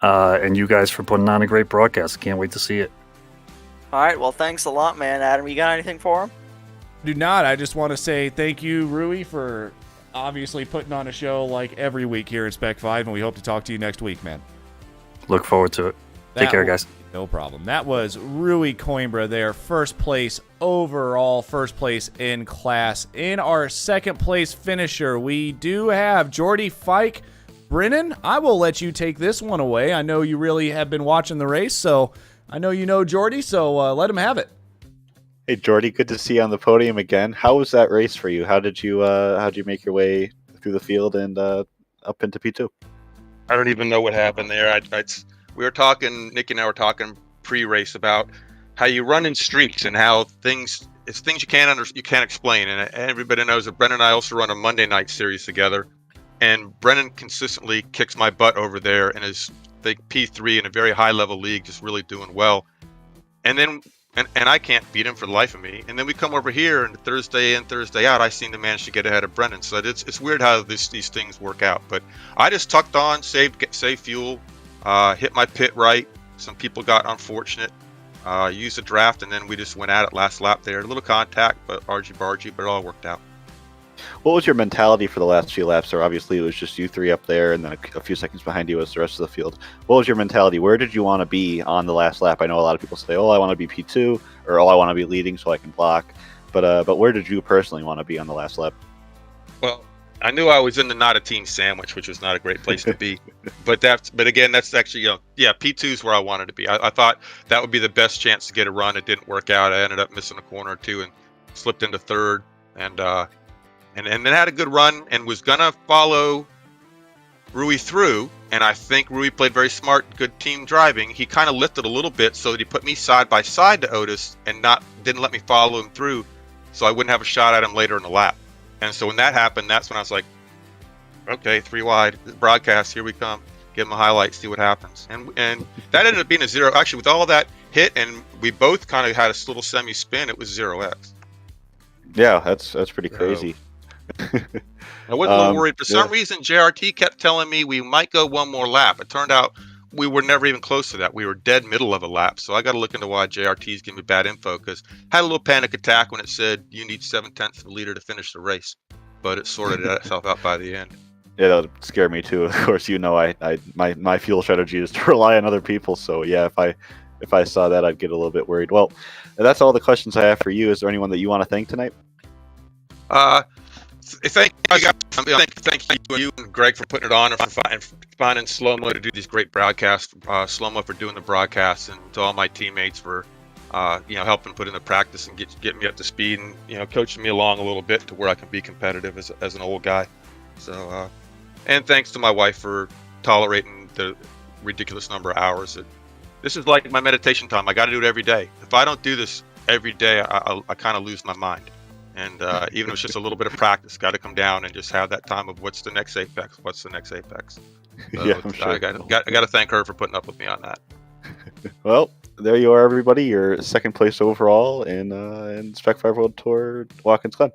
and you guys for putting on a great broadcast. Can't wait to see it. All right, well, thanks a lot, man. Adam, you got anything for him? Do not. I just want to say thank you, Rui, for obviously putting on a show like every week here at Spec-5, and we hope to talk to you next week, man. Look forward to it. Take care, guys. No problem. That was Rui Coimbra there, first place overall, first place in class. In our second place finisher, we do have Jordy Fike. Brennan, I will let you take this one away. I know you really have been watching the race, so I know you know Jordy, so let him have it. Hey, Jordy, good to see you on the podium again. How was that race for you? How did you make your way through the field and up into P2? I don't even know what happened there. We were talking, Nick and I were talking pre-race about how you run in streaks and how it's things you can't explain. And everybody knows that Brennan and I also run a Monday night series together. And Brennan consistently kicks my butt over there and is P3 in a very high level league, just really doing well. And then and I can't beat him for the life of me. And then we come over here, and Thursday in, Thursday out, I seem to manage to get ahead of Brendan. So it's weird how these things work out. But I just tucked on, saved fuel, hit my pit right. Some people got unfortunate, used the draft, and then we just went at it last lap there. A little contact, but argy-bargy, but it all worked out. What was your mentality for the last few laps? Or obviously it was just you three up there, and then a few seconds behind you was the rest of the field. What was your mentality? Where did you want to be on the last lap? I know a lot of people say, "Oh, I want to be P2," or "Oh, I want to be leading so I can block." But where did you personally want to be on the last lap? Well, I knew I was in the not a team sandwich, which was not a great place to be. but again, that's actually P2 is where I wanted to be. I thought that would be the best chance to get a run. It didn't work out. I ended up missing a corner or two and slipped into third, and then had a good run and was gonna follow Rui through. And I think Rui played very smart, good team driving. He kind of lifted a little bit so that he put me side by side to Otis and didn't let me follow him through, so I wouldn't have a shot at him later in the lap. And so when that happened, that's when I was like, okay, 3 wide, broadcast, here we come. Give him a highlight, see what happens. And that ended up being a 0. Actually, with all that hit, and we both kind of had a little semi-spin, it was 0x. Yeah, that's pretty crazy. I wasn't a little worried. For some reason, JRT kept telling me we might go one more lap. It turned out we were never even close to that. We were dead middle of a lap. So I got to look into why JRT is giving me bad info, because I had a little panic attack when it said you need 7/10 of a liter to finish the race. But it sorted itself out by the end. Yeah, that would scare me too. Of course, my fuel strategy is to rely on other people. So yeah, if I saw that, I'd get a little bit worried. Well, that's all the questions I have for you. Is there anyone that you want to thank tonight? Thank you and Greg for putting it on and for finding Slow-Mo to do these great broadcasts. Slow-Mo for doing the broadcasts, and to all my teammates for helping put in the practice and get me up to speed and coaching me along a little bit to where I can be competitive as an old guy. So and thanks to my wife for tolerating the ridiculous number of hours. This is like my meditation time. I got to do it every day. If I don't do this every day, I kind of lose my mind. And even if it's just a little bit of practice, got to come down and just have that time of what's the next apex. So Yeah, I'm sure. I got to thank her for putting up with me on that. Well, there you are, everybody. You're second place overall in Spec-5 World Tour Watkins Glen.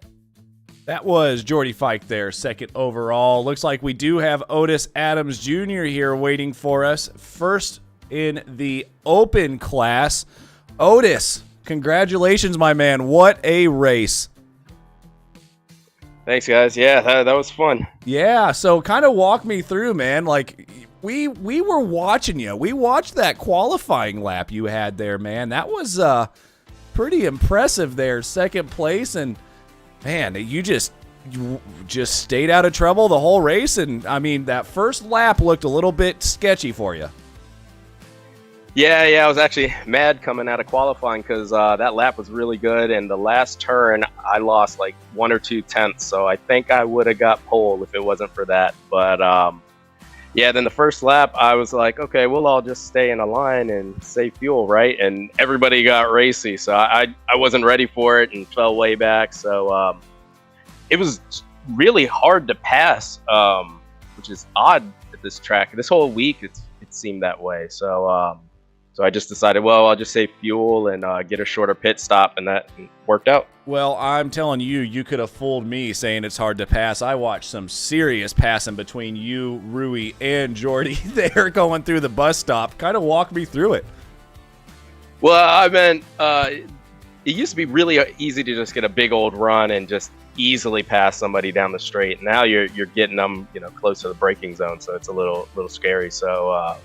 That was Jordy Fike there, second overall. Looks like we do have Otis Adams Jr. here waiting for us. First in the open class. Otis, congratulations, my man. What a race. Thanks, guys. Yeah, that was fun. Yeah, so kind of walk me through, man. Like, we were watching you. We watched that qualifying lap you had there, man. That was pretty impressive there, second place. And, man, you just stayed out of trouble the whole race. And, I mean, that first lap looked a little bit sketchy for you. Yeah, I was actually mad coming out of qualifying because that lap was really good, and the last turn I lost like 1 or 2 tenths, so I think I would have got pole if it wasn't for that. But then the first lap I was like, okay, we'll all just stay in a line and save fuel, right? And everybody got racy, so I wasn't ready for it and fell way back. So it was really hard to pass, which is odd at this track. This whole week it seemed that way. So I just decided, well, I'll just save fuel and get a shorter pit stop, and that worked out. Well, I'm telling you, you could have fooled me saying it's hard to pass. I watched some serious passing between you, Rui, and Jordy there going through the bus stop. Kind of walk me through it. Well, I mean, it used to be really easy to just get a big old run and just easily pass somebody down the straight. Now you're getting them, close to the braking zone, so it's a little scary. So.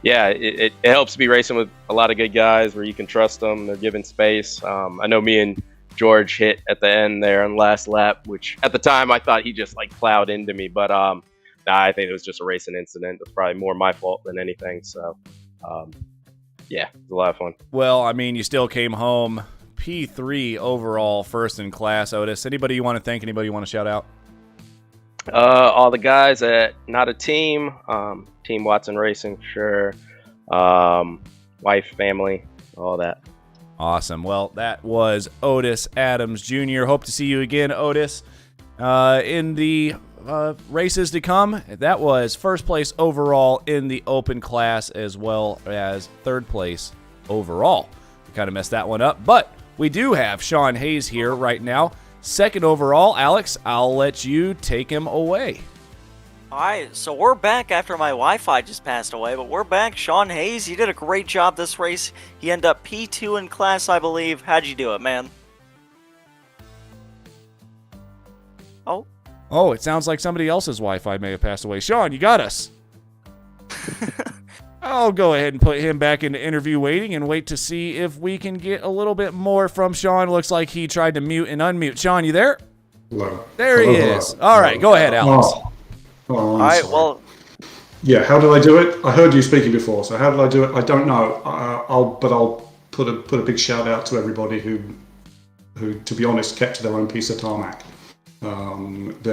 Yeah, it helps to be racing with a lot of good guys where you can trust them. They're giving space. I know me and George hit at the end there on last lap, which at the time I thought he just plowed into me. But I think it was just a racing incident. It's probably more my fault than anything. So, yeah, it was a lot of fun. Well, I mean, you still came home P3 overall, first in class, Otis. Anybody you want to thank? Anybody you want to shout out? All the guys at Not a Team, Team Watson Racing, sure. Wife, family, all that. Awesome. Well, that was Otis Adams Jr. Hope to see you again, Otis, in the races to come. That was first place overall in the open class as well as third place overall. We kind of messed that one up, but we do have Sean Hayes here right now. Second overall. Alex, I'll let you take him away. All right, so we're back after my Wi-Fi just passed away, but we're back. Sean Hayes, you did a great job this race. You ended up P2 in class, I believe. How'd you do it, man? Oh, it sounds like somebody else's Wi-Fi may have passed away. Sean, you got us. I'll go ahead and put him back into interview waiting and wait to see if we can get a little bit more from Sean. Looks like he tried to mute and unmute. Sean, you there? Hello. There he is. All right, go ahead, Alex. All right, well... Yeah, how did I do it? I heard you speaking before, so how did I do it? I don't know. I'll put a big shout out to everybody who, to be honest, kept to their own piece of tarmac. I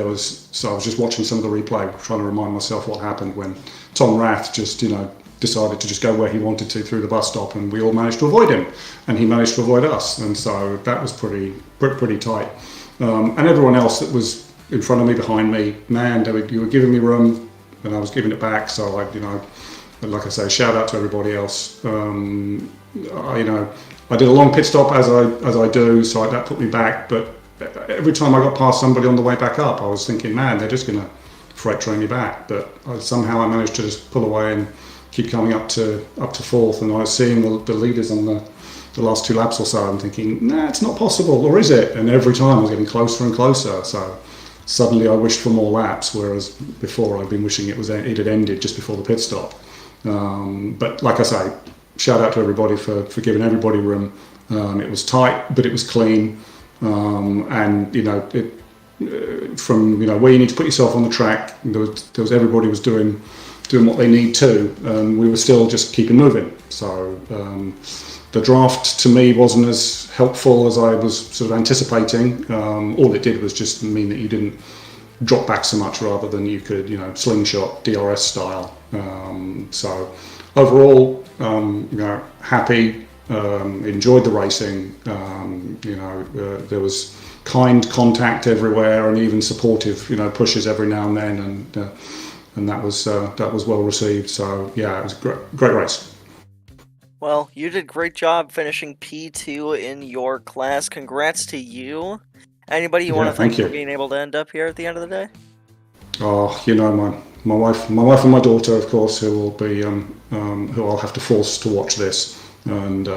was just watching some of the replay, trying to remind myself what happened when Tom Rath just, decided to just go where he wanted to through the bus stop, and we all managed to avoid him, and he managed to avoid us, and so that was pretty tight. And everyone else that was in front of me, behind me, man, you were giving me room, and I was giving it back. So like I say, shout out to everybody else. I did a long pit stop as I do, so that put me back, but every time I got past somebody on the way back up, I was thinking, man, they're just going to freight train me back. But somehow I managed to just pull away and keep coming up to fourth. And I was seeing the leaders on the last 2 laps or so. I'm thinking, nah, it's not possible, or is it? And every time I was getting closer and closer. So suddenly I wished for more laps, whereas before I'd been wishing it had ended just before the pit stop. But like I say, shout out to everybody for giving everybody room. It was tight, but it was clean. And from where you need to put yourself on the track, there was everybody was doing what they need to, and we were still just keeping moving. So the draft to me wasn't as helpful as I was sort of anticipating. All it did was just mean that you didn't drop back so much, rather than you could slingshot DRS style. So overall, happy. Enjoyed the racing. There was kind contact everywhere, and even supportive, pushes every now and then, and that was well received. So yeah, it was a great race. Well, you did a great job finishing P2 in your class. Congrats to you. Anybody you want to thank for being able to end up here at the end of the day? Oh, my wife and my daughter, of course, who will be who I'll have to force to watch this. And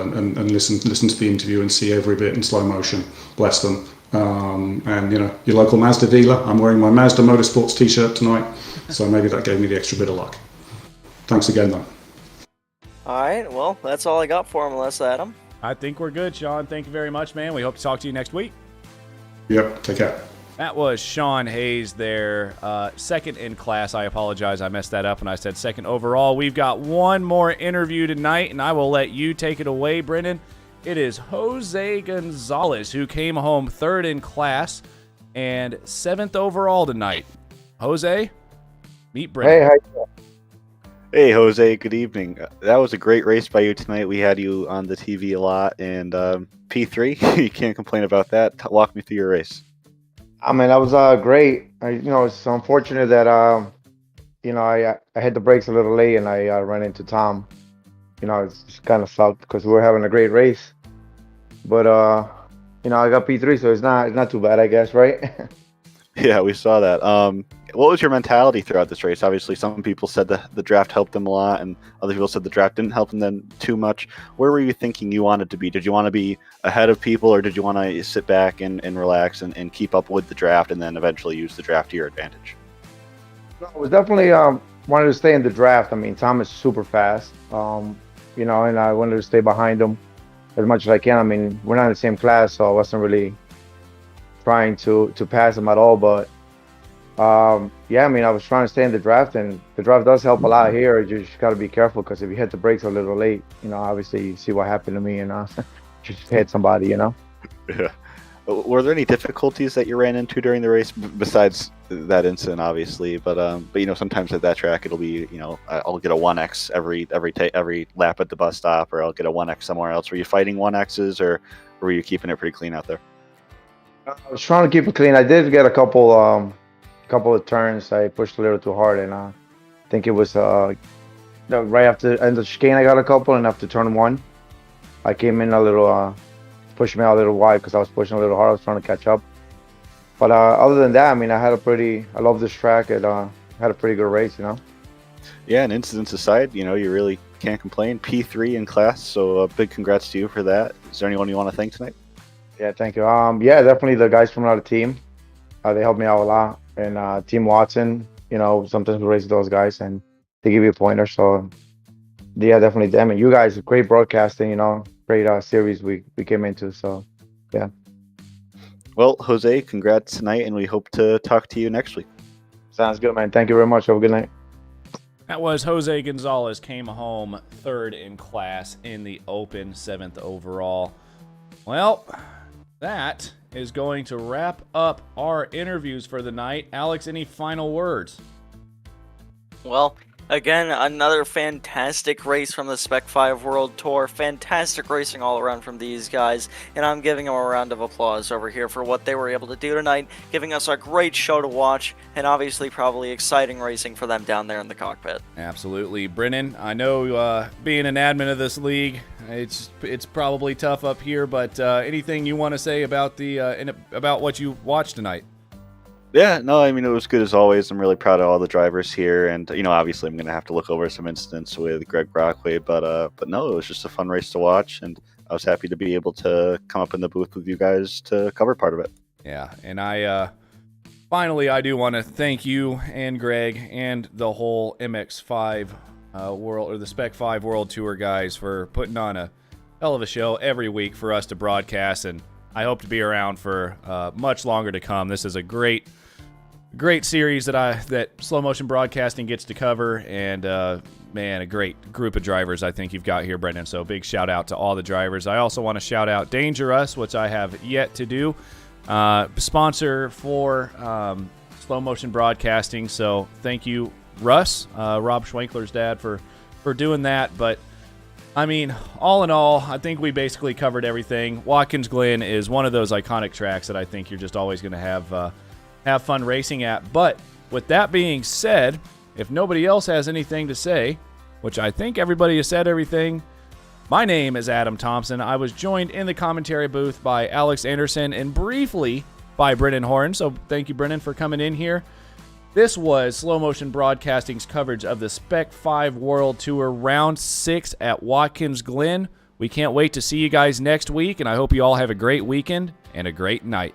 listen to the interview and see every bit in slow motion. Bless them. And your local Mazda dealer. I'm wearing my Mazda Motorsports t-shirt tonight, so maybe that gave me the extra bit of luck. Thanks again, though. All right, well, that's all I got for him, unless Adam. I think we're good, Sean. Thank you very much, man. We hope to talk to you next week. Yep, take care. That was Sean Hayes there, second in class. I apologize, I messed that up and I said second overall. We've got one more interview tonight, and I will let you take it away, Brendan. It is Jose Gonzalez, who came home third in class and 7th overall tonight. Jose, meet Brendan. Hey, how you doing? Hey, Jose, good evening. That was a great race by you tonight. We had you on the TV a lot, and P3, you can't complain about that. Walk me through your race. I mean, that was great. It's unfortunate that I hit the brakes a little late and I ran into Tom. It's just kind of sucked because we were having a great race. But I got P3, so it's not too bad, I guess, right? Yeah, we saw that. What was your mentality throughout this race? Obviously, some people said the draft helped them a lot, and other people said the draft didn't help them too much. Where were you thinking you wanted to be? Did you want to be ahead of people, or did you want to sit back and relax and keep up with the draft and then eventually use the draft to your advantage? No, I was definitely wanted to stay in the draft. I mean, Tom is super fast, and I wanted to stay behind him as much as I can. I mean, we're not in the same class, so I wasn't really trying to pass him at all, but I was trying to stay in the draft, and the draft does help a lot here. You just got to be careful, because if you hit the brakes a little late, obviously you see what happened to me, and just hit somebody, Yeah. Were there any difficulties that you ran into during the race besides that incident, obviously? But sometimes at that track it'll be, I'll get a 1x every lap at the bus stop, or I'll get a 1x somewhere else. Were you fighting 1x's, or were you keeping it pretty clean out there? I was trying to keep it clean. I did get a couple of turns. I pushed a little too hard, and I think it was right after the end of the chicane. I got a couple, and after turn 1, I came in a little. Pushed me out a little wide because I was pushing a little hard. I was trying to catch up. But other than that, I mean, I love this track. It had a pretty good race, Yeah, and incidents aside, you really can't complain. P3 in class, so big congrats to you for that. Is there anyone you want to thank tonight? Yeah, thank you. Yeah, definitely the guys from another team. They helped me out a lot. And Team Watson, sometimes we race with those guys and they give you a pointer. So yeah, definitely them. And you guys, great broadcasting, great series we came into. So yeah. Well, Jose, congrats tonight, and we hope to talk to you next week. Sounds good, man. Thank you very much. Have a good night. That was Jose Gonzalez, came home 3rd in class in the Open, 7th overall. Well, that is going to wrap up our interviews for the night. Alex, any final words? Well, again, another fantastic race from the Spec-5 World Tour. Fantastic racing all around from these guys, and I'm giving them a round of applause over here for what they were able to do tonight, giving us a great show to watch, and obviously probably exciting racing for them down there in the cockpit. Absolutely. Brennan, I know being an admin of this league, it's probably tough up here, but anything you want to say about about what you watched tonight? Yeah, no, I mean, it was good as always. I'm really proud of all the drivers here, and obviously I'm going to have to look over some incidents with Greg Brockway, but no, it was just a fun race to watch, and I was happy to be able to come up in the booth with you guys to cover part of it. Yeah, and I finally I do want to thank you and Greg and the whole MX5 World, or the Spec-5 World Tour guys, for putting on a hell of a show every week for us to broadcast, and I hope to be around for much longer to come. This is a great series that Slow Motion Broadcasting gets to cover, and man, a great group of drivers I think you've got here, Brendan. So big shout out to all the drivers. I also want to shout out Danger Us, which I have yet to do, sponsor for Slow Motion Broadcasting. So thank you, Russ, Rob Schwenkler's dad, for doing that. But I mean, all in all, I think we basically covered everything. Watkins Glen is one of those iconic tracks that I think you're just always going to have fun racing at. But with that being said, if nobody else has anything to say, which I think everybody has said everything, my name is Adam Thompson. I was joined in the commentary booth by Alex Anderson and briefly by Brennan Horn. So thank you, Brennan, for coming in here. This was Slow Motion Broadcasting's coverage of the Spec-5 World Tour Round 6 at Watkins Glen. We can't wait to see you guys next week, and I hope you all have a great weekend and a great night.